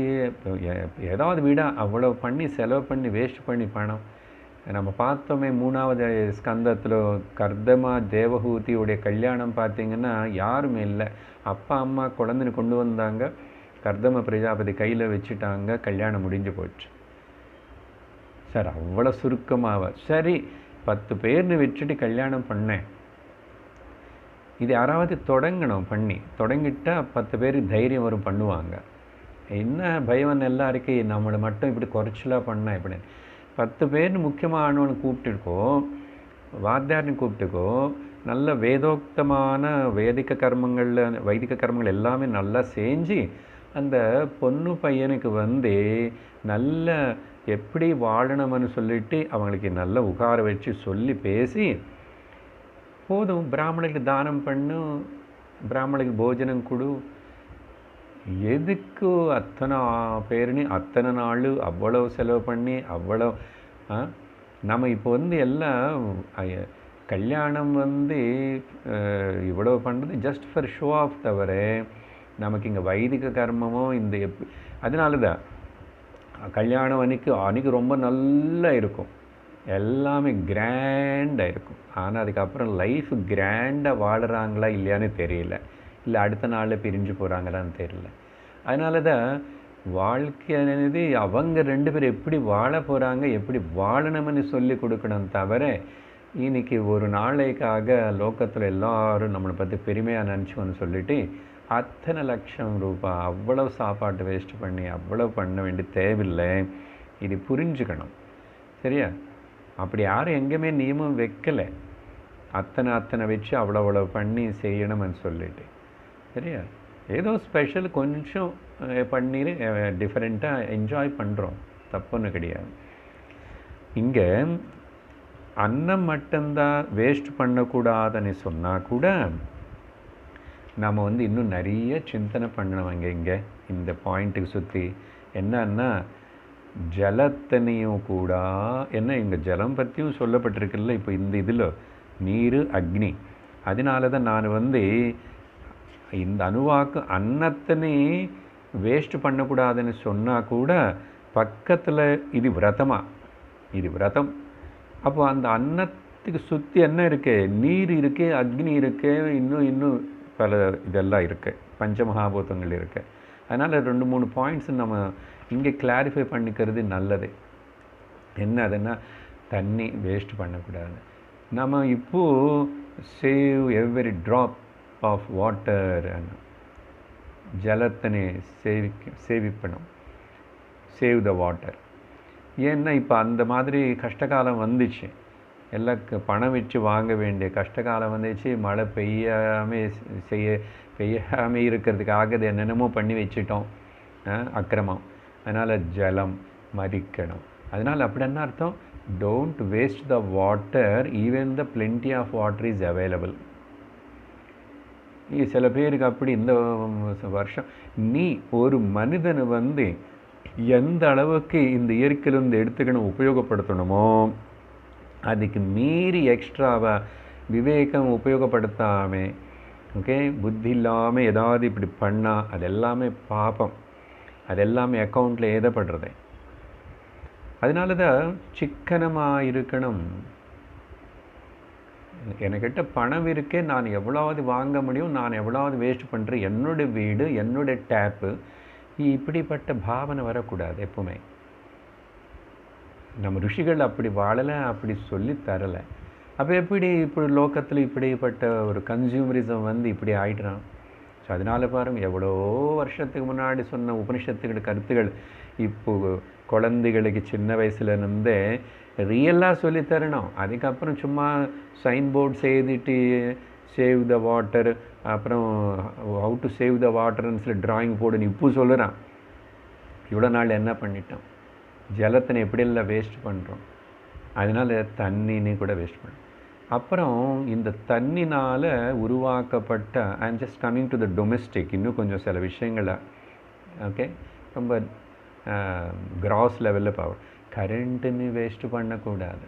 ஏதாவது விட அவ்வளோ பண்ணி செலவு பண்ணி வேஸ்ட் பண்ணி பணம்? நம்ம பார்த்தோமே 3வது ஸ்கந்தத்தில் கர்தமா தேவஹூதியுடைய கல்யாணம் பார்த்திங்கன்னா யாருமே இல்லை. அப்பா அம்மா குழந்தைன்னு கொண்டு வந்தாங்க, கர்தம பிரஜாபதி கையில் வச்சுட்டாங்க, கல்யாணம் முடிஞ்சு போச்சு. சார் அவ்வளோ சுருக்கமாக சரி 10 பேர்னு வச்சுட்டு கல்யாணம் பண்ணேன். இது யாராவது தொடங்கணும், பண்ணி தொடங்கிட்டால் 10 பேர் தைரியம் வரும், பண்ணுவாங்க. என்ன பயம் எல்லாருக்கு நம்மளை மட்டும் இப்படி குறைச்சலாக பண்ண இப்படி 10 பேர்னு முக்கியமானவனு கூப்பிட்டுக்கோ, வாத்தியார்னு கூப்பிட்டுக்கோ, நல்ல வேதோக்தமான வைதிக கர்மங்கள் எல்லாமே நல்லா செஞ்சு அந்த பொண்ணு பையனுக்கு வந்து நல்ல எப்படி வாழணும்னு சொல்லிட்டு அவங்களுக்கு நல்ல உட்கார வச்சு சொல்லி பேசி போதும். பிராமணனுக்கு தானம் பண்ணு, பிராமணனுக்கு போஜனம் கொடு. எதுக்கு அத்தனை பேருன்னு அத்தனை நாள் அவ்வளோ செலவு பண்ணி அவ்வளோ நம்ம இப்போ வந்து எல்லாம் கல்யாணம் வந்து இவ்வளோ பண்ணுறது ஜஸ்ட் ஃபார் ஷோ ஆஃப் தவிர நமக்கு இங்கே வைதிக கர்மமோ இந்த அதனால தான் கல்யாணம் அன்னைக்கு ரொம்ப நல்லா இருக்கும், எல்லாமே கிராண்டாக இருக்கும். ஆனால் அதுக்கப்புறம் லைஃப் கிராண்டாக வாழுறாங்களா இல்லையான்னு தெரியல, இல்லை அடுத்த நாளில் பிரிஞ்சு போகிறாங்களான்னு தெரியல. அதனால தான் வாழ்க்கையானது அவங்க 2 பேர் எப்படி வாழ போகிறாங்க, எப்படி வாழணும்னு சொல்லி கொடுக்கணும் தவிர இன்றைக்கி ஒரு நாளைக்காக லோகத்தில் எல்லோரும் நம்மளை பற்றி பெருமையாக நினச்சோன்னு சொல்லிவிட்டு அத்தனை லட்சம் ரூபாய் அவ்வளோ சாப்பாட்டு வேஸ்ட் பண்ணி அவ்வளோ பண்ண வேண்டிய தேவையில்லை. இது புரிஞ்சுக்கணும், சரியா? அப்படி யாரும் எங்கேயுமே நியமம் வைக்கலை, அத்தனை வச்சு அவ்வளோ பண்ணி செய்யணும்னு சொல்லிட்டு, சரியா? ஏதோ ஸ்பெஷல் கொஞ்சம் பண்ணி டிஃப்ரெண்ட்டாக என்ஜாய் பண்ணுறோம், தப்புன்னு கிடையாது. இங்கே அன்னம் மட்டும்தான் வேஸ்ட் பண்ணக்கூடாதுன்னு சொன்னால் கூட நாம் வந்து இன்னும் நிறைய சிந்தனை பண்ணவங்க இங்கே இந்த பாயிண்ட்டுக்கு சுற்றி. என்னன்னா ஜலத்தனையும் கூட, என்ன இங்கே ஜலம் பற்றியும் சொல்லப்பட்டிருக்குல்ல இப்போ இந்த இதில் நீர் அக்னி. அதனால தான் நான் வந்து இந்த அணுவாக்கு அன்னத்தனை வேஸ்ட் பண்ணக்கூடாதுன்னு சொன்னால் கூட பக்கத்தில் இது விரதமாக, இது விரதம். அப்போ அந்த இதுக்கு சுற்றி என்ன இருக்கு? நீர் இருக்கு, அக்னி இருக்கு, இன்னும் பல இதெல்லாம் இருக்கு, பஞ்சமகாபூதங்கள் இருக்கு. அதனால் 2-3 பாயிண்ட்ஸ் நம்ம இங்கே கிளாரிஃபை பண்ணிக்கிறது நல்லது. என்ன அதுன்னா, தண்ணி வேஸ்ட் பண்ணக்கூடாது. நம்ம இப்போது save every drop of water, ஜலத்தினை சேவிப்பணும், சேவ் த வாட்டர். ஏன்னா இப்போ அந்த மாதிரி கஷ்டகாலம் வந்துச்சு, எல்லாம் பணம் வச்சு வாங்க வேண்டிய கஷ்டகாலம் வந்துச்சு. மழை பெய்யாமல் இருக்கிறதுக்காக அது என்னென்னமோ பண்ணி வச்சுட்டோம், அக்கிரமம். அதனால் ஜலம் மறிக்கணும். அதனால் அப்படி என்ன அர்த்தம்? Don't waste the water, even the plenty of water is available. சில பேருக்கு அப்படி இந்த வருஷம் நீ ஒரு மனிதனை வந்து எந்த அளவுக்கு இந்த இயற்கையிலிருந்து எடுத்துக்கணும், உபயோகப்படுத்தணுமோ அதுக்கு மீறி எக்ஸ்ட்ராவாக விவேகம் உபயோகப்படுத்தாமல், ஓகே, புத்தி இல்லாமல் ஏதாவது இப்படி பண்ணால் அது எல்லாமே பாபம், அது எல்லாமே அக்கௌண்ட்டில் ஏதப்படுறது. அதனால தான் சிக்கனமாக இருக்கணும். என்கிட்ட பணம் இருக்கே, நான் எவ்வளோவது வாங்க முடியும், நான் எவ்வளோவது வேஸ்ட் பண்ணுறேன், என்னோடய வீடு, என்னோடய டேப்பு, இப்படிப்பட்ட பாவனை வரக்கூடாது எப்பவுமே. நம்ம ருஷிகள் அப்படி வாழலை, அப்படி சொல்லி தரலை. அப்போ எப்படி இப்படி லோக்கத்தில் இப்படிப்பட்ட ஒரு கன்சியூமரிசம் வந்து இப்படி ஆகிடுறான். ஸோ அதனால பாருங்கள், எவ்வளோ வருஷத்துக்கு முன்னாடி சொன்ன உபனிஷத்துக்கள் கருத்துகள் இப்போது குழந்தைகளுக்கு சின்ன வயசுலேருந்தே ரியலாக சொல்லித்தரணும். அதுக்கப்புறம் சும்மா சைன் போர்ட்ஸ் எழுதிட்டு சேவ் த வாட்டர், அப்புறம் ஹவு டு சேவ் த வாட்டர்னு சொல்லி ட்ராயிங் போடுன்னு இப்போ சொல்லுறான். இவ்வளோ நாள் என்ன பண்ணிட்டோம்? ஜலத்தினை எப்படியெல்லாம் வேஸ்ட் பண்ணுறோம். அதனால் தண்ணின்னு கூட வேஸ்ட் பண்ணுறோம். அப்புறம் இந்த தண்ணினால் உருவாக்கப்பட்ட, I am just coming to the domestic, இன்னும் கொஞ்சம் சில விஷயங்களை, ஓகே, ரொம்ப கிராஸ் லெவலில் பார்க்கணும். கரண்ட்டுன்னு வேஸ்ட்டு பண்ணக்கூடாது.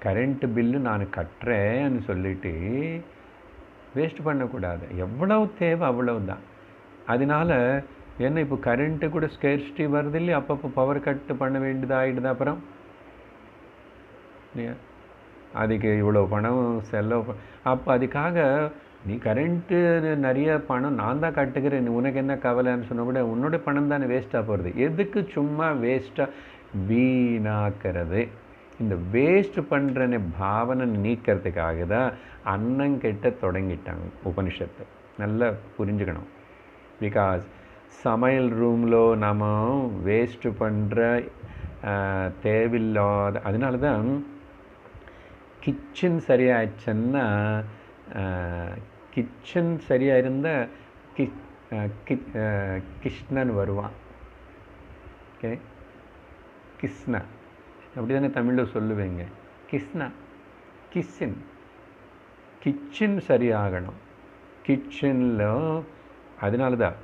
கரண்ட்டு பில்லு நான் கட்டுறேன்னு சொல்லிவிட்டு வேஸ்ட் பண்ணக்கூடாது. எவ்வளவு தேவை அவ்வளவு தான். அதனால் ஏன்னா இப்போ கரண்ட்டு கூட ஸ்கேர்சிட்டி வருது இல்லையா, அப்பப்போ பவர் கட்டு பண்ண வேண்டியதாகிடுது. அப்புறம் அதுக்கு இவ்வளோ பணம் செலவு, அப்போ அதுக்காக நீ கரண்ட்டு நிறைய பணம் நான் தான் கட்டுக்கிறேன், உனக்கு என்ன கவலைன்னு சொன்னால் கூட உன்னோட பணம் தானே வேஸ்ட்டாக போகிறது. எதுக்கு சும்மா வேஸ்ட்டாக வீணாக்கிறது? இந்த வேஸ்ட் பண்ணுறன்னு பாவனை நீக்கிறதுக்காக தான் அன்னங்கிட்ட தொடங்கிட்டாங்க உபனிஷத்து. நல்லா புரிஞ்சுக்கணும். பிகாஸ் சமையல் ரூமில் நம்ம வேஸ்ட்டு பண்ணுற தேவையில்லாத, அதனால தான் கிச்சன் சரியாயிடுச்சுன்னா, கிச்சன் சரியாக இருந்தால் கிருஷ்ணன் வருவான். ஓகே, கிருஷ்ணா அப்படி தானே தமிழில் சொல்லுவேங்க. கிருஷ்ணா, கிச்சன் சரியாகணும். கிச்சனில் அதனால தான்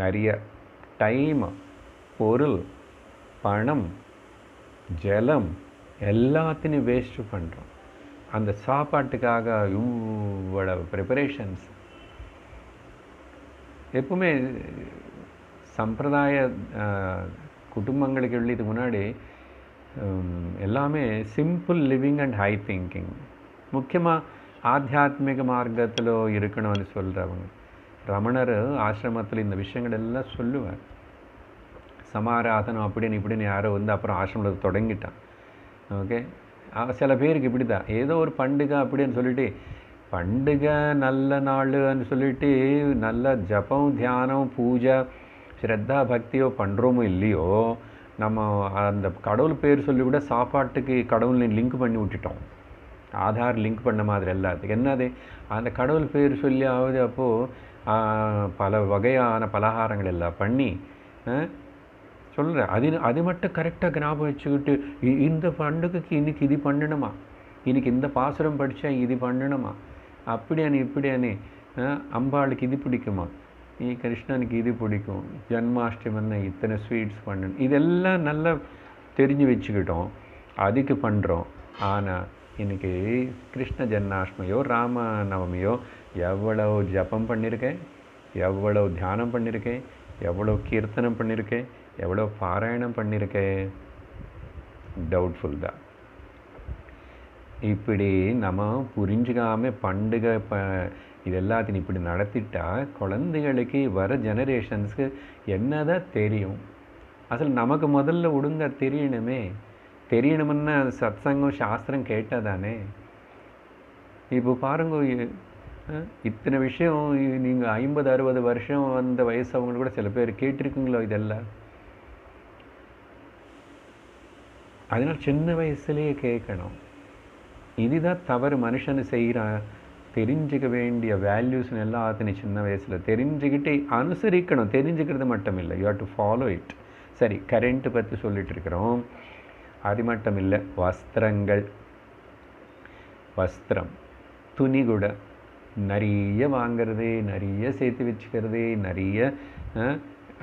நிறைய டைம், பொருள், பணம், ஜலம் எல்லாத்தையும் வேஸ்ட்டு பண்ணுறோம். அந்த சாப்பாட்டுக்காக இவ்வளவு ப்ரிப்பரேஷன்ஸ். எப்பவுமே சம்பிரதாய குடும்பங்களுக்கு இதுக்கு முன்னாடி எல்லாமே simple living and high thinking. முக்கியமாக ஆத்தியாத்மிக மார்க்கத்தில் இருக்கணும்னு சொல்கிறவங்க. ரமணர் ஆசிரமத்தில் இந்த விஷயங்கள் எல்லாம் சொல்லுவார். சமாராதனம் அப்படின்னு இப்படின்னு யாரோ வந்து அப்புறம் ஆசிரமத்தில் தொடங்கிட்டான். ஓகே, சில பேருக்கு இப்படி தான், ஏதோ ஒரு பண்டிகை அப்படின்னு சொல்லிட்டு, பண்டிகை நல்ல நாள்னு சொல்லிட்டு நல்ல ஜபம், தியானம், பூஜை, ஸ்ரத்தா, பக்தியோ பண்ணுறோமோ இல்லையோ, நம்ம அந்த கடவுள் பேர் சொல்லி கூட சாப்பாட்டுக்கு கடவுளை லிங்க் பண்ணி விட்டுட்டோம். ஆதார் லிங்க் பண்ண மாதிரி எல்லாத்துக்கு என்னது, அந்த கடவுள் பேர் சொல்லி ஆகுது. அப்போது பல வகையான பலகாரங்கள் எல்லாம் பண்ணி சொல்கிறேன். அது மட்டும் கரெக்டாக ஞாபகம் வச்சுக்கிட்டு, இந்த பண்டுகைக்கு இன்றைக்கி இது பண்ணணுமா, இன்றைக்கி இந்த பாசுரம் படித்தா இது பண்ணணுமா, அப்படியானே இப்படியானே, அம்பாளுக்கு இது பிடிக்குமா, கிருஷ்ணனுக்கு இது பிடிக்கும், ஜன்மாஷ்டமின்னு இத்தனை ஸ்வீட்ஸ் பண்ணணும், இதெல்லாம் நல்லா தெரிஞ்சு வச்சுக்கிட்டோம், அதுக்கு பண்ணுறோம். ஆனால் இன்றைக்கி கிருஷ்ண ஜன்மாஷ்டமியோ ராமநவமியோ எவ்வளோ ஜபம் பண்ணியிருக்கேன், எவ்வளோ தியானம் பண்ணியிருக்கேன், எவ்வளோ கீர்த்தனம் பண்ணியிருக்கேன், எவ்வளோ பாராயணம் பண்ணியிருக்கேன், டவுட்ஃபுல் தான். இப்படி நம்ம புரிஞ்சுக்காம பண்டுகை இது எல்லாத்தையும் இப்படி நடத்திட்டா குழந்தைகளுக்கு வர ஜெனரேஷன்ஸ்க்கு என்னதான் தெரியும்? அசல் நமக்கு முதல்ல ஒழுங்கா தெரியணுமே. தெரியணுமுன்னா சத்சங்கம் சாஸ்திரம் கேட்டால் தானே. இப்போ பாருங்க, இத்தனை விஷயம் நீங்கள் 50-60 வருஷம் வந்த வயசவங்க கூட சில பேர் கேட்டிருக்குங்களோ இதெல்லாம். அதனால் சின்ன வயசுலேயே கேட்கணும். இதுதான் தவறு மனுஷனு செய்கிறான். தெரிஞ்சுக்க வேண்டிய வேல்யூஸ்னு எல்லாத்தையும் சின்ன வயசில் தெரிஞ்சுக்கிட்டு அனுசரிக்கணும். தெரிஞ்சுக்கிறது மட்டும் இல்லை, you have to follow it. சரி, கரண்ட்டு பற்றி சொல்லிட்டு இருக்கிறோம். அது மட்டும் இல்லை, வஸ்திரங்கள், வஸ்திரம், துணி கூட நிறைய வாங்கிறது, நிறைய சேர்த்து வச்சுக்கிறது, நிறைய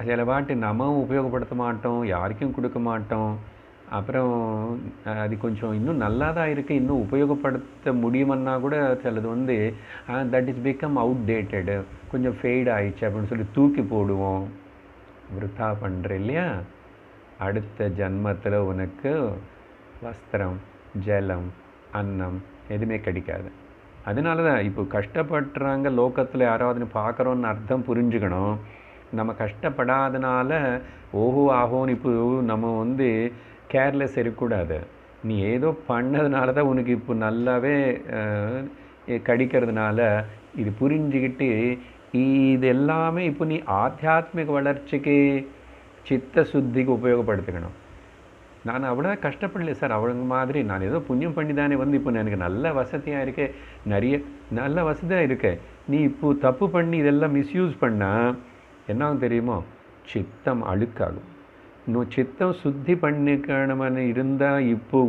சில பாட்டு நம்ம உபயோகப்படுத்த மாட்டோம், யாருக்கும் கொடுக்க மாட்டோம். அப்புறம் அது கொஞ்சம் இன்னும் நல்லா தான் இருக்குது, இன்னும் உபயோகப்படுத்த முடியுமன்னா கூட சிலது தட் இஸ் பிகம் அவுட்டேட்டடு, கொஞ்சம் ஃபெய்ட் ஆயிடுச்சு அப்படின்னு சொல்லி தூக்கி போடுவோம். விருத்தா பண்ணுற இல்லையா? அடுத்த ஜன்மத்தில் உனக்கு வஸ்திரம், ஜலம், அன்னம் எதுவுமே கிடைக்காது. அதனால தான் இப்போ கஷ்டப்படுறாங்க லோகத்தில் யாராவது பார்க்குறோன்னு அர்த்தம் புரிஞ்சுக்கணும். நம்ம கஷ்டப்படாதனால ஓஹோ ஆஹோன்னு இப்போ நம்ம கேர்லெஸ் இருக்கக்கூடாது. நீ ஏதோ பண்ணதுனால தான் உனக்கு இப்போ நல்லாவே கிடைக்கிறதுனால இது புரிஞ்சுக்கிட்டு இது எல்லாமே இப்போ நீ ஆத்தியாத்மிக வளர்ச்சிக்கு சித்த சுத்திக்கு உபயோகப்படுத்திக்கணும். நான் அவ்வளோ கஷ்டப்படல சார், அவங்க மாதிரி நான் ஏதோ புண்ணியம் பண்ணி தானே இப்போ எனக்கு நல்ல வசதியாக இருக்கே, நிறைய நல்ல வசதியாக இருக்கே. நீ இப்போ தப்பு பண்ணி இதெல்லாம் மிஸ்யூஸ் பண்ணால் என்ன தெரியுமோ, சித்தம் அழுக்காகும். இன்னும் சித்தம் சுத்தி பண்ணிக்கணும்னு இருந்தால் இப்போ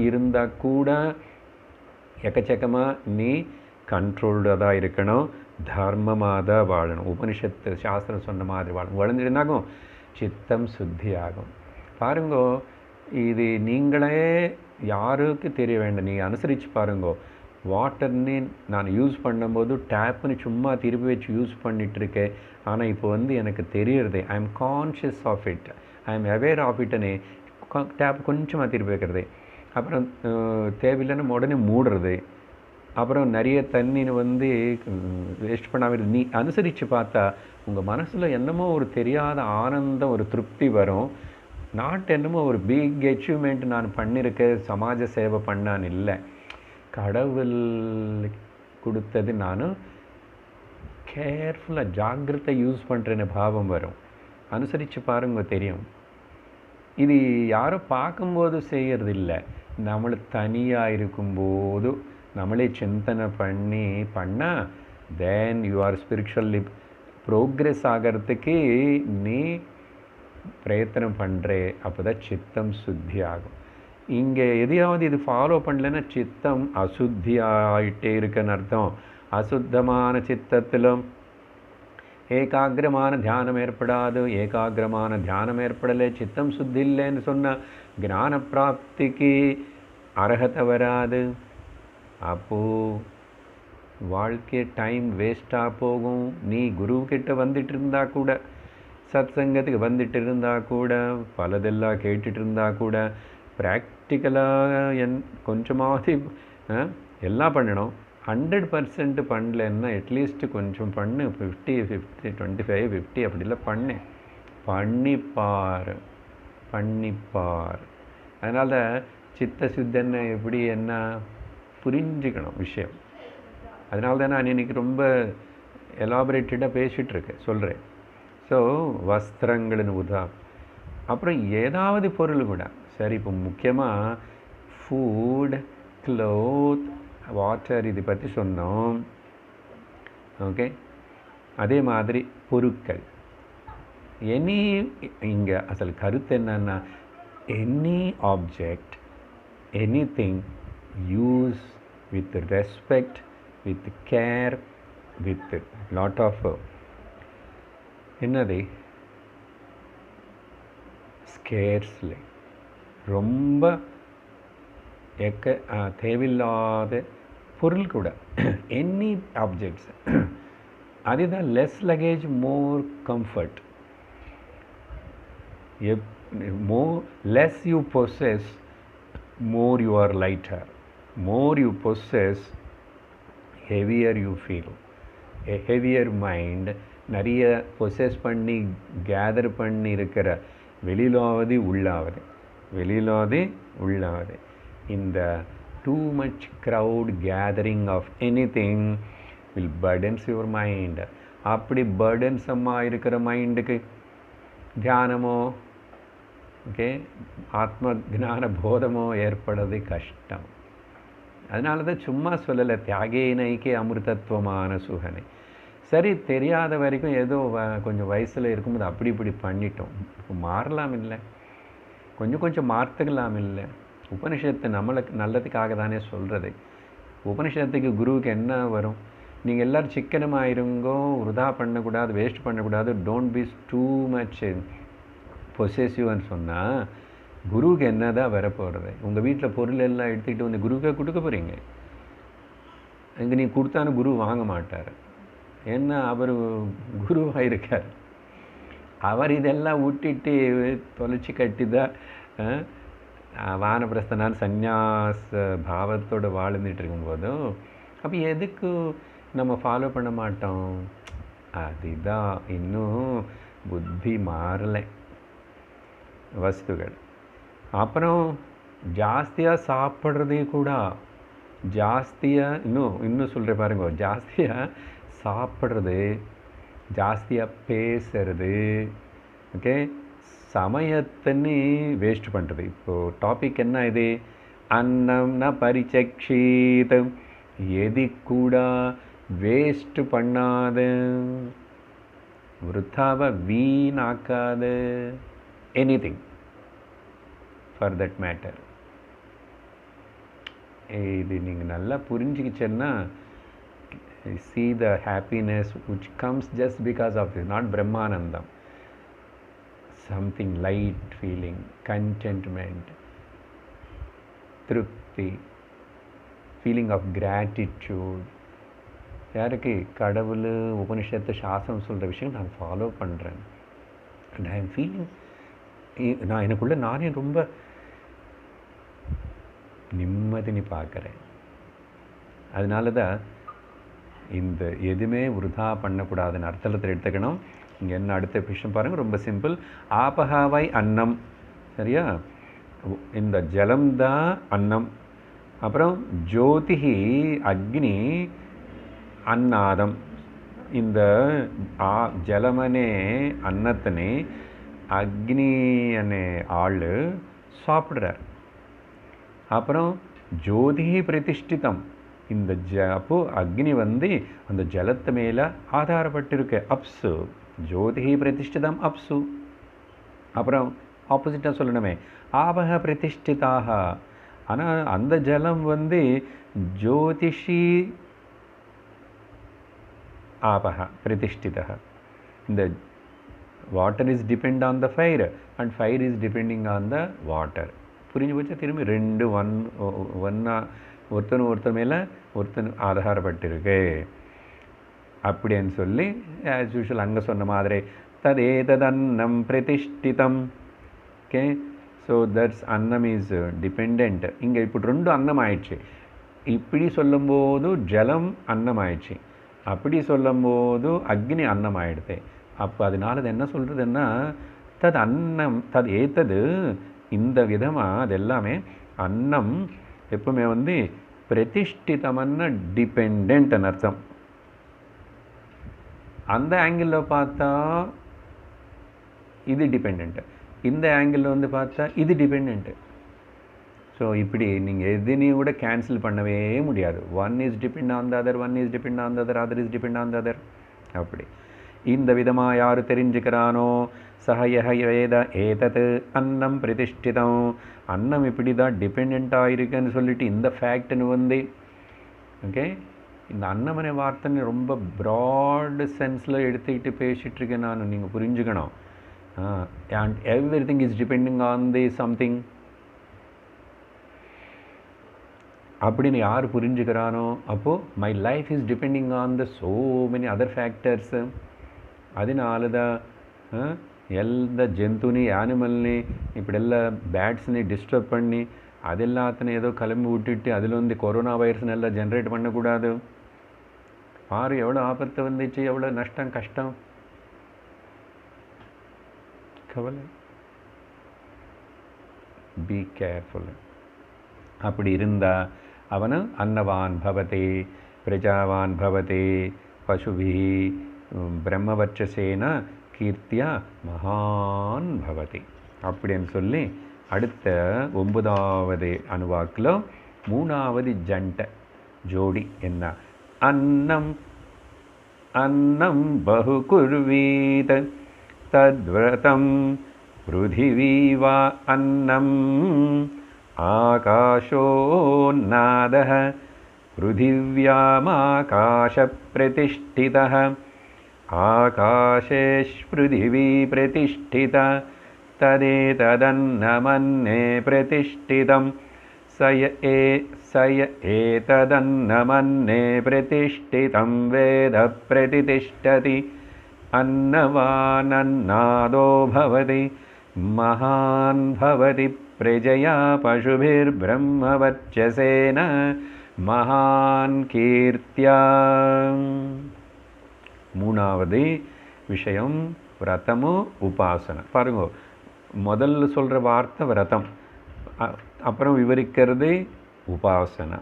இருந்தால் கூட எக்கச்சக்கமாக நீ கண்ட்ரோல்டாக தான் இருக்கணும், தர்மமாக தான் வாழணும். உபனிஷத்து சாஸ்திரம் சொன்ன மாதிரி வாழணும். வளர்ந்துருந்தாகும் சித்தம் சுத்தி ஆகும். பாருங்கோ, இது நீங்களே யாருக்கு தெரிய வேண்டாம், நீங்கள் அனுசரித்து பாருங்கோ. வாட்டர்னு நான் யூஸ் பண்ணும்போது டேப்புன்னு சும்மா திருப்பி வச்சு யூஸ் பண்ணிகிட்ருக்கேன். ஆனால் இப்போ எனக்கு தெரியறது, I am conscious of it, I am aware of இட்டுன்னு டேப் கொஞ்சமாக திருப்பி வைக்கிறது. அப்புறம் தேவையில்லைன்னு உடனே மூடுறது. அப்புறம் நிறைய தண்ணின்னு வேஸ்ட் பண்ணாமல் நீ அனுசரித்து பார்த்தா உங்கள் மனசில் என்னமோ ஒரு தெரியாத ஆனந்தம், ஒரு திருப்தி வரும். நாட் என்னமோ ஒரு பிக் அச்சீவ்மெண்ட் நான் பண்ணியிருக்கேன், சமாஜ சேவை பண்ணான்னு இல்லை, கடவுள் கொடுத்தது நான் கேர்ஃபுல்லாக ஜாக்கிரதை யூஸ் பண்ணுறேன்னு பாவம் வரும். அனுசரித்து பாருங்க தெரியும். இது யாரோ பார்க்கும்போது செய்கிறது இல்லை, நம்மளை தனியாக இருக்கும்போது நம்மளே சிந்தனை பண்ணால் தென் யூ ஆர் ஸ்பிரிச்சுவல்லி ப்ரோக்ரெஸ் ஆகிறதுக்கு நீ பிரயத்தனம் பண்ணுறே. அப்போ தான் சித்தம் சுத்தி ஆகும். இங்கே எதையாவது இது ஃபாலோ பண்ணலைன்னா சித்தம் அசுத்தி ஆகிட்டே இருக்குன்னு அர்த்தம். அசுத்தமான சித்தத்திலும் ஏகாகிரமான தியானம் ஏற்படாது. ஏகாகிரமான தியானம் ஏற்படலை, சித்தம் சுத்தி இல்லைன்னு சொன்னால் ஞான பிராப்திக்கு அர்ஹதை வராது. அப்போது வாழ்க்கை டைம் வேஸ்ட்டாக போகும். நீ குருக்கிட்ட வந்துட்டு இருந்தால் கூட, சத் சங்கத்துக்கு வந்துட்டு இருந்தால் கூட, பலதெல்லாம் கேட்டுட்டு இருந்தால் கூட, ப்ராக்டிக்கலாக கொஞ்சமாவது எல்லாம் பண்ணணும். 100% பண்ணலன்னா அட்லீஸ்ட்டு கொஞ்சம் பண்ணு. 50, 25, 50 அப்படிலாம் பண்ணிப்பார். அதனால் சித்த சுத்தன்னு எப்படி என்ன புரிஞ்சுக்கணும் விஷயம். அதனால தான் நான் இன்றைக்கி ரொம்ப எலாபரேட்டடாக பேசிகிட்ருக்கேன், சொல்கிறேன். ஸோ வஸ்திரங்கள்னு அப்புறம் ஏதாவது பொருள் கூட சரி. இப்போ முக்கியமாக ஃபுட், க்ளோத், வாட்டர் இது பற்றி சொன்னோம். ஓகே, அதே மாதிரி பொருட்கள் இங்கே அசல் கருத்து என்னன்னா, any object, anything use with respect, with care, with lot of என்னது ஸ்கேர்ஸ்லி, ரொம்ப தேவையில்லாத பொருள் கூட எனி ஆப்ஜெக்ட்ஸ், அதுதான் less luggage more comfort. more less you possess, more you are lighter. more you possess, heavier you feel. A heavier mind, நிறைய possess பண்ணி gather பண்ணி இருக்கிற வெளியிலாவது உள்ளாவது, வெளியிலாவது உள்ளாவது, இந்த too much crowd gathering of anything will burdens your mind. அப்படி பர்டன்ஸமாக இருக்கிற மைண்டுக்கு தியானமோ okay ஆத்ம ஜான போதமோ ஏற்படுறது கஷ்டம். அதனால தான் சும்மா சொல்லலை, தியாகேனைக்கே அமிர்தத்துவமான சுகனை. சரி, தெரியாத வரைக்கும் ஏதோ கொஞ்சம் வயசில் இருக்கும்போது அப்படி இப்படி பண்ணிட்டோம், மாறலாம் இல்லை, கொஞ்சம் கொஞ்சம் மாற்றுக்கலாம் இல்லை. உபனிஷத்து நம்மளுக்கு நல்லதுக்காக தானே சொல்கிறது. உபனிஷத்துக்கு குருவுக்கு என்ன வரும்? நீங்கள் எல்லோரும் சிக்கனமாக இருங்கோ, விருதா பண்ணக்கூடாது, வேஸ்ட் பண்ணக்கூடாது, டோன்ட் பி டூ மச் பொசேசிவ்னு சொன்னால் குருவுக்கு என்ன தான் வரப்போகிறது? உங்கள் வீட்டில் பொருள் எல்லாம் எடுத்துக்கிட்டு வந்து குருவுக்கே கொடுக்க போகிறீங்க. இங்கே நீ கொடுத்தாலும் குரு வாங்க மாட்டார். ஏன்னா அவர் குருவாக இருக்கார். அவர் இதெல்லாம் விட்டுட்டு தொலைச்சி கட்டி தான் வானப்பிரஸ்தனான சந்நியாச பாவத்தோடு வாழ்ந்துட்டு இருக்கும்போதும் அப்போ எதுக்கு நம்ம ஃபாலோ பண்ண மாட்டோம்? அதுதான் இன்னும் புத்தி மாறலை வஸ்துகள். அப்புறம் ஜாஸ்தியாக சாப்பிட்றதே கூட, ஜாஸ்தியாக இன்னும் சொல்கிற பாருங்க, ஜாஸ்தியாக சாப்பிட்றது, ஜாஸ்தியாக பேசுறது, ஓகே, சமயத்தின்னு வேஸ்ட் பண்ணுறது. இப்போது டாபிக் என்ன இது? அன்னம் ந பரிச்சக்ஷீத், எது கூட வேஸ்ட் பண்ணாத, விருத்தாவை வீணாக்காத, எனிதிங் ஃபார் தட் மேட்டர். இது நீங்கள் நல்லா புரிஞ்சுக்கிச்சேன்னா see the happiness which comes just because of this, not Brahmanandam, something light feeling, contentment, திருப்தி, feeling of gratitude. யாருக்கு? கடவுள் உபனிஷத்து சாஸ்திரம் சொல்கிற விஷயம் நான் ஃபாலோ பண்ணுறேன் அண்ட் ஐ எம் ஃபீலிங், நான் எனக்குள்ளே நானே ரொம்ப நிம்மதினு பார்க்குறேன். அதனால தான் இந்த எதுவுமே விருதா பண்ணக்கூடாதுன்னு அர்த்தத்தில் எடுத்துக்கணும். இங்கே என்ன அடுத்த விஷயம் பாருங்கள், ரொம்ப சிம்பிள். ஆபஹாவை அன்னம், சரியா? இந்த ஜலம்தான் அன்னம். அப்புறம் ஜோதிஹி அக்னி அன்னாதம். இந்த ஜலமனே அன்னத்தினே அக்னி அనే ஆள் சாப்பிட்றார். அப்புறம் ஜோதிஹி பிரதிஷ்டிதம், இந்த அப்போ அக்னி வந்து அந்த ஜலத்து மேலே ஆதாரப்பட்டிருக்கு, அப்சு. ஜோதிஹி பிரதிஷ்டிதம் அப்சு. அப்புறம் ஆப்போசிட்டாக சொல்லணுமே, ஆபக பிரதிஷ்டிதாக. ஆனால் அந்த ஜலம் வந்து ஜோதிஷி ஆபக பிரதிஷ்டிதா. இந்த water is depend on the fire and fire is depending on the water. புரிஞ்சு போச்சா? திரும்பி ரெண்டு ஒன்றா ஒருத்தர் மேலே ஒருத்தன் ஆதாரப்பட்டிருக்கு அப்படின்னு சொல்லி ஆஸ் யூஷுவல் அங்கே சொன்ன மாதிரி ததே ததன்னம் பிரதிஷ்டிதம். ஓகே, ஸோ தட்ஸ் அன்னம் இஸ் டிபெண்ட். இங்கே இப்படி ரெண்டு அன்னம் ஆயிடுச்சு. இப்படி சொல்லும்போது ஜலம் அன்னம் ஆயிடுச்சு, அப்படி சொல்லும்போது அக்னி அன்னம் ஆயிடுது. அப்போ அதனால அது என்ன சொல்கிறதுன்னா தது அன்னம் தது ஏத்தது, இந்த விதமாக அது எல்லாமே அன்னம் எப்பவுமே வந்து பிரதிஷ்டிதமான டிபெண்ட் அர்த்தம். அந்த ஆங்கிளில் பார்த்தா இது டிபெண்ட், இந்த ஆங்கிளில் வந்து பார்த்தா இது டிபெண்ட். ஸோ இப்படி நீங்கள் எதுனையும் கூட கேன்சல் பண்ணவே முடியாது. One is depend on the other, one is depend on the other, other is depend on the other. அப்படி இந்த விதமாக யார் தெரிஞ்சுக்கிறானோ சஹயஹ வேத ஏதத் அன்னம் பிரதிஷ்டிதம், அன்னம் இப்படி தான் டிபெண்ட்டாக இருக்குன்னு சொல்லிட்டு இந்த ஃபேக்ட்னு வந்து ஓகே, இந்த அன்னமனை வார்த்தைன்னு ரொம்ப ப்ராட் சென்ஸில் எடுத்துக்கிட்டு பேசிகிட்ருக்கேன் நான், நீங்கள் புரிஞ்சுக்கணும். And every thing is depending on the something அப்படின்னு யார் புரிஞ்சுக்கிறானோ அப்போது my life is depending on the so many other factors. அதனால தான் ಎಲ್ಲ ಜಂತುನಿ ಆನಿಮಲ್ನಿ ಇಪ್ಪಡೆಲ್ಲ ಬ್ಯಾಟ್ಸ್ನಿ ಡಿಸ್ಟರ್ಬ್ ಪಣ್ಣಿ அது எல்லாத்தையும் ஏதோ கிளம்பி விட்டுட்டு அதில் வந்து கொரோனா வைரஸ் எல்லாம் ஜென்ரேட் பண்ணக்கூடாது. பாரு எவ்வளோ ஆபத்து வந்துச்சு, எவ்வளோ நஷ்டம் கஷ்டம் கவலை. Be careful. அப்படி இருந்தால் அவனு அன்னவான் பவதே பிரஜாவான் பவதே பசுபி பிரம்மவர்ச்சசேன கீர்த்தியா மகான் பவதி அப்படின்னு சொல்லி அடுத்த 9வது அணுவாக்கில் 3வது ஜோடி என்ன? அன்னம் அன்னம் பகு குர்வீத தத்வ்ரதம் பிருதிவீவா அன்னம் ஆகாஷோ நாதः பிருதிவ்யாமாகாஷப்ரதிஷ்டிதः ஆகாஷேஷ்பிருதிவி பிரதிஷ்டிதா ததேததன்னமன்னே பிரதிஷ்டிதம் சய ஏததன்னமன்னே பிரதிஷ்டிதம் வேத பிரதிதிஷ்டதி अन्नवानन्नादो भवति महान् भवति प्रजया पशुभिर्ब्रह्मवर्चसेन महान् कीर्त्या. 3வது விஷயம் விரதமு உபாசனை. பாருங்க, முதல்ல சொல்கிற வார்த்தை விரதம், அப்புறம் விவரிக்கிறது உபாசனை.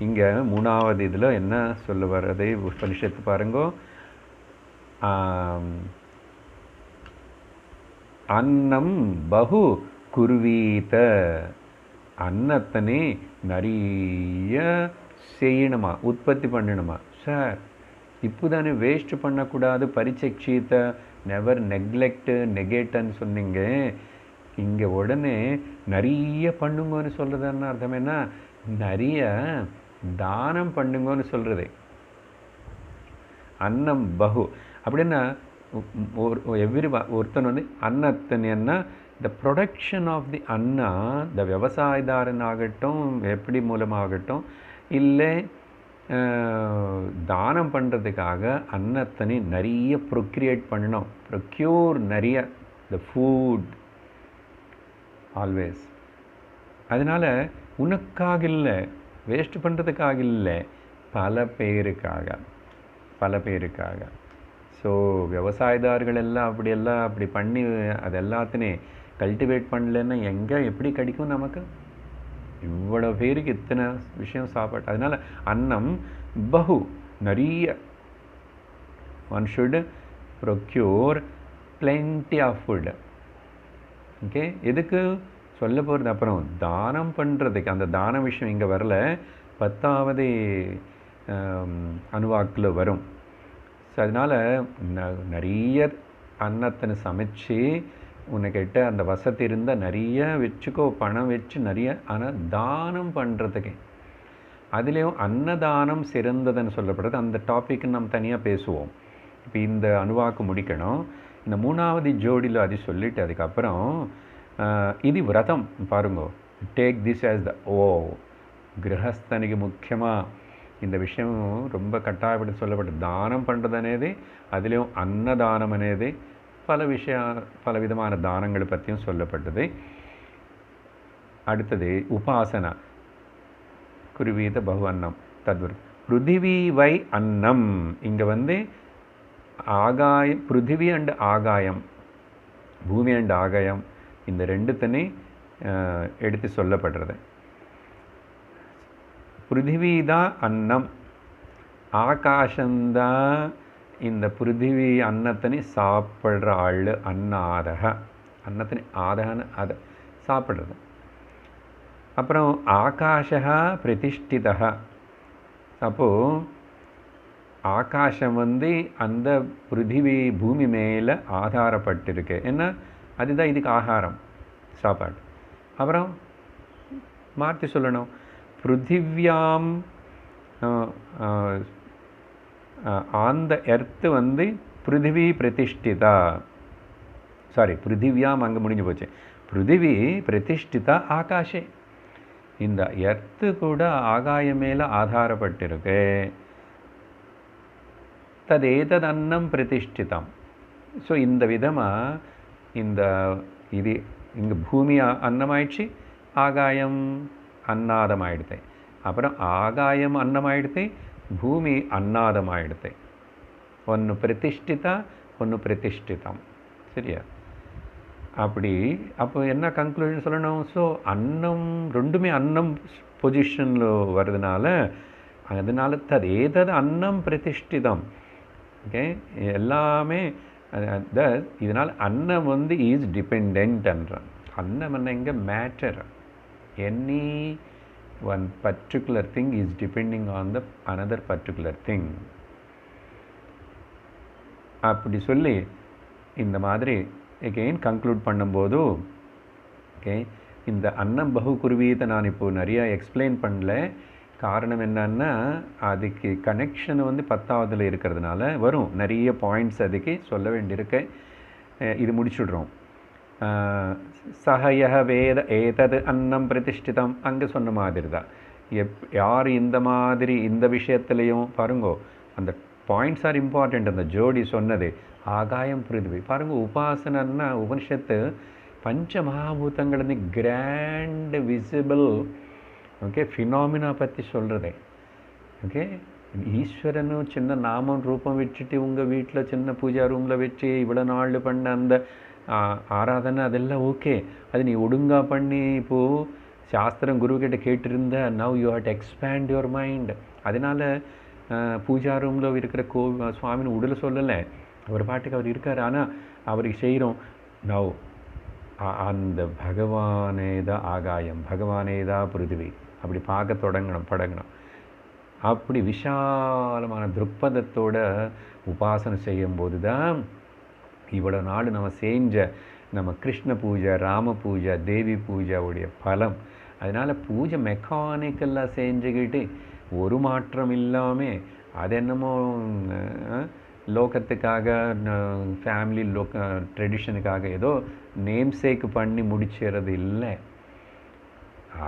இங்கே 3வது இதில் என்ன சொல்ல வர்றது உபனிஷத்து பாருங்கோ. அன்னம் பகு குர்வீத, அன்னத்தனே நிறைய செய்யணுமா, உற்பத்தி பண்ணணுமா. சார் இப்போதானே வேஸ்ட் பண்ணக்கூடாது, பரிச்சக்ஷித்த நெவர் நெக்லெக்ட் நெகேட்டன்னு சொன்னீங்க. இங்கே உடனே நிறைய பண்ணுங்கன்னு சொல்கிறதுன்னு அர்த்தம் என்ன? நிறைய தானம் பண்ணுங்கன்னு சொல்கிறது. அன்னம் பகு அப்படின்னா ஒருத்தன் வந்து அன்னத்தன் என்ன, த ப்ரொடக்ஷன் ஆஃப் தி அன்னா, த விவசாயதாரன் ஆகட்டும் எப்படி மூலமாகட்டும் இல்லை தானம் பண்ணுறதுக்காக அன்னத்தனை நிறைய ப்ரொக்ரியேட் பண்ணணும். ப்ரொக்யூர் நிறைய த ஃபுட் ஆல்வேஸ். அதனால் உனக்காக இல்லை, வேஸ்ட் பண்ணுறதுக்காக இல்லை, பல பேருக்காக. ஸோ விவசாயதாரர்கள் எல்லாம் அப்படி பண்ணி அது எல்லாத்தையும் கல்டிவேட் பண்ணலன்னா எங்கே எப்படி கிடைக்கும் நமக்கு? இவ்வளோ பேருக்கு இத்தனை விஷயம் சாப்பாடு. அதனால் அன்னம் பகு நிறைய, one should procure plenty of food. Okay, எதுக்கு சொல்ல போகிறது? அப்புறம் தானம் பண்ணுறதுக்கு. அந்த தான விஷயம் இங்கே வரல, 10வது அணுவாக்கில் வரும். ஸோ அதனால் நிறைய அன்னத்தை சமைச்சு உனக்கிட்ட அந்த வசதி இருந்தால் நிறைய வச்சுக்கோ, பணம் வச்சு நிறைய. ஆனால் தானம் பண்ணுறதுக்கு, அதுலேயும் அன்னதானம் சிறந்ததுன்னு சொல்லப்படுறது. அந்த டாப்பிக்கு நம்ம தனியாக பேசுவோம். இப்போ இந்த அணுவாக்கு முடிக்கணும். இந்த 3வது ஜோடியில் அது சொல்லிவிட்டு அதுக்கப்புறம் இது விரதம் பாருங்கோ. டேக் திஸ் ஆஸ் த கிரகஸ்தனுக்கு முக்கியமாக இந்த விஷயம் ரொம்ப கட்டாயப்பட்டு சொல்லப்பட்டு தானம் பண்ணுறது అనేది, அதுலேயும் அன்னதானம் అనేది பல விதமான தானங்களை பற்றியும் சொல்லப்பட்டது. அடுத்தது உபாசனா குருவீத பகு அன்னம் தத்வர் பிருத்திவி வை அன்னம். இங்கே வந்து ஆகாயம், பிருத்திவி அண்ட் ஆகாயம், பூமி அண்ட் ஆகாயம், இந்த ரெண்டுத்தனே எடுத்து சொல்லப்படுறது. பிருத்திவி தான் அன்னம், ஆகாசந்தான் இந்த பிருத்திவி அன்னத்தனி சாப்பிட்ற ஆள். அன்னாதக, அன்னத்தனி ஆதகன்னு அதை சாப்பிட்றது. அப்புறம் ஆகாஷா பிரதிஷ்டிதா. அப்போது ஆகாசம் வந்து அந்த பிருத்திவி பூமி மேலே ஆதாரப்பட்டிருக்கு. ஏன்னா அதுதான் இதுக்கு ஆகாரம், சாப்பாடு. அப்புறம் மாற்றி சொல்லணும், பிருத்திவியாம் அந்த எர்த்து வந்து பிருத்திவி பிரதிஷ்டிதா. பிருத்திவியாம் அங்கே முடிஞ்சு போச்சு. பிருத்திவி பிரதிஷ்டிதா ஆகாஷே. இந்த எர்த்து கூட ஆகாய மேலே ஆதாரப்பட்டிருக்கு. ததேதத் அன்னம் பிரதிஷ்டிதம். ஸோ இந்த விதமாக இது இங்கே பூமி அன்னமாயிடுச்சு, ఆగాయం అన్నాదమాయిడతాయి. அப்புறம் ஆகாயம் அன்னமாயிடுத்து, பூமி அன்னாதமாயிடுத்து. ஒன்று பிரதிஷ்டிதா, ஒன்று பிரதிஷ்டிதம். சரியா? அப்படி அப்போ என்ன கன்க்ளூஷன் சொல்லணும்? ஸோ அன்னம் ரெண்டுமே அன்னம் பொசிஷனில் வருதுனால, அதனால ஏதது அன்னம் பிரதிஷ்டிதம். ஓகே, எல்லாமே இதனால் அன்னம் வந்து இஸ் டிபெண்டன்ட்ன்றான். அன்னம் என்ன இங்கே matter. Any one particular thing is depending on the another particular thing. அப்படி சொல்லி இந்த மாதிரி again கன்க்ளூட் பண்ணும்போது, ஓகே, இந்த அன்னம் பகுகுருவீத்தை நான் இப்போது நிறையா எக்ஸ்பிளைன் பண்ணல. காரணம் என்னன்னா, அதுக்கு கனெக்ஷன் வந்து 10ஆவதுல இருக்கிறதுனால வரும் நிறைய பாயிண்ட்ஸ் அதுக்கு சொல்ல வேண்டியிருக்கு. இது முடிச்சுடுறோம். சஹய வேத ஏதது அன்னம் பிரதிஷ்டிதம், அங்கே சொன்ன மாதிரி தான். யார் இந்த மாதிரி இந்த விஷயத்துலையும் பாருங்கோ, அந்த பாயிண்ட்ஸ் ஆர் இம்பார்ட்டண்ட். அந்த ஜோடி சொன்னது ஆகாயம் பிருத்திவி பாருங்க. உபாசனன்னா உபனிஷத்து பஞ்ச மகாபூதங்களது கிராண்ட் விசிபிள், ஓகே, ஃபினாமினா பற்றி சொல்கிறதே. ஓகே, ஈஸ்வரனும் சின்ன நாமம் ரூபம் வச்சுட்டு உங்கள் வீட்டில் சின்ன பூஜா ரூமில் வச்சு இவ்வளோ நாள் பண்ண அந்த ஆராதனை அதெல்லாம் ஓகே. அது நீ ஒழுங்காக பண்ணி இப்போது சாஸ்திரம் குருக்கிட்ட கேட்டிருந்த, now you had expand your mind. அதனால் பூஜா ரூமில் இருக்கிற சுவாமின்னு உடலை சொல்லலை, அவர் பாட்டுக்கு அவர் இருக்கார். ஆனால் அவருக்கு செய்கிறோம் நவ் அந்த பகவானே தான் ஆகாயம், பகவானே தான் பிருத்திவி, அப்படி பார்க்க படங்கணும். அப்படி விஷாலமான திருப்பதத்தோட உபாசனை செய்யும்போது தான் இவ்வளோ நாள் நம்ம செஞ்ச நம்ம கிருஷ்ண பூஜை, ராம பூஜை, தேவி பூஜாவுடைய பலம். அதனால் பூஜை மெக்கானிக்கலாக செஞ்சுக்கிட்டு ஒரு மாற்றம் இல்லாமல் அது என்னமோ லோகத்துக்காக ஃபேமிலி ட்ரெடிஷனுக்காக ஏதோ நேம் சேக்கு பண்ணி முடிச்சிடுறது இல்லை.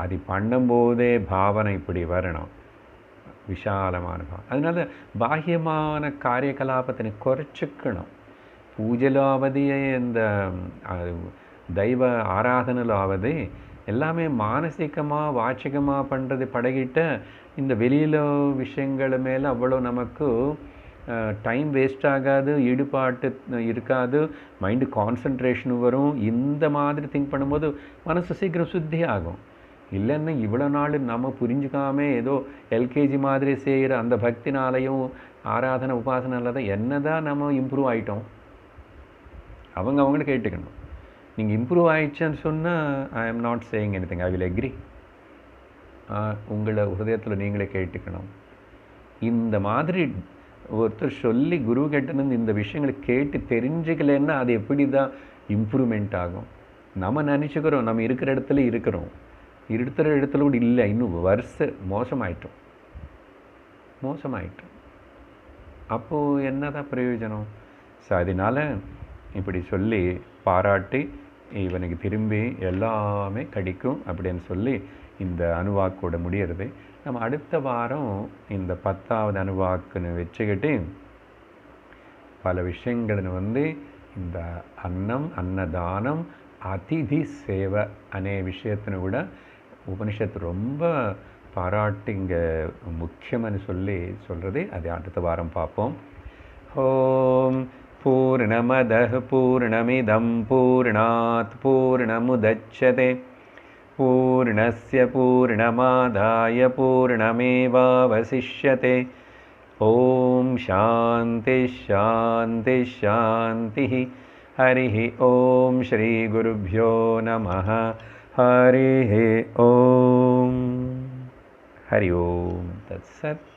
அது பண்ணும்போதே பாவனை இப்படி வரணும், விஷாலமான பாவனை. அதனால் பாஹ்யமான காரியகலாபத்தினை குறைச்சிக்கணும். பூஜைలో అవది, இந்த தெய்வ ஆராதனையில் ஆவது எல்லாமே மானசிகமாக வாச்சிகமாக பண்ணுறது பழகிட்ட இந்த வெளியில் விஷயங்கள் மேலே அவ்வளோ நமக்கு டைம் வேஸ்ட் ஆகாது, ஈடுபாட்டு இருக்காது, மைண்டு கான்சன்ட்ரேஷன் வரும். இந்த மாதிரி திங்க் பண்ணும்போது மனசு சீக்கிரம் சுத்தி ஆகும். இல்லைன்னா இவ்வளோ நாள் நம்ம புரிஞ்சுக்காம ஏதோ எல்கேஜி மாதிரி செய்கிற அந்த பக்தினாலையும் ஆராதனை உபாசனால தான் என்ன தான் நம்ம இம்ப்ரூவ் ஆகிட்டோம். அவங்கள கேட்டுக்கணும். நீங்கள் இம்ப்ரூவ் ஆயிடுச்சுன்னு சொன்னால் I am not saying anything, I will agree. உங்களை ஹிருதயத்தில் நீங்களே கேட்டுக்கணும். இந்த மாதிரி ஒருத்தர் சொல்லி குரு கிட்டேருந்து இந்த விஷயங்களை கேட்டு தெரிஞ்சுக்கலன்னா அது எப்படி தான் இம்ப்ரூவ்மெண்ட் ஆகும்? நம்ம நினச்சிக்கிறோம் நம்ம இருக்கிற இடத்துல இருக்கிறோம், இருக்கிற இடத்துல கூட இல்லை, இன்னும் மோசமாயிட்டோம். அப்போது என்ன தான் பிரயோஜனம்? ஸோ அதனால் இப்படி சொல்லி பாராட்டி இவனுக்கு திரும்பி எல்லாமே கிடைக்கும் அப்படின்னு சொல்லி இந்த அணுவாக்கோட முடியறது. நம்ம அடுத்த வாரம் இந்த 10ஆவது அணுவாக்குன்னு வச்சுக்கிட்டு பல விஷயங்களை வந்து இந்த அன்னம், அன்னதானம், அதிதி சேவை அనే விஷயத்தினு கூட உபனிஷத்து ரொம்ப பாராட்டி இங்கே முக்கியம்னு சொல்கிறது. அது அடுத்த வாரம் பார்ப்போம். ஓம் பூர்ணமதః பூர்ணமிதம் பூர்ணாத் பூர்ணமுதச்யதே பூர்ணஸ்ய பூர்ணமாதாய பூர்ணமேவாவசிஷ்யதே. ஓம் சாந்தி சாந்தி சாந்தி. ஹரிः ஓம் ஸ்ரீ குருभ्यो நமः. ஹரிः ஓம். ஹரி ஓம் தத்சத்.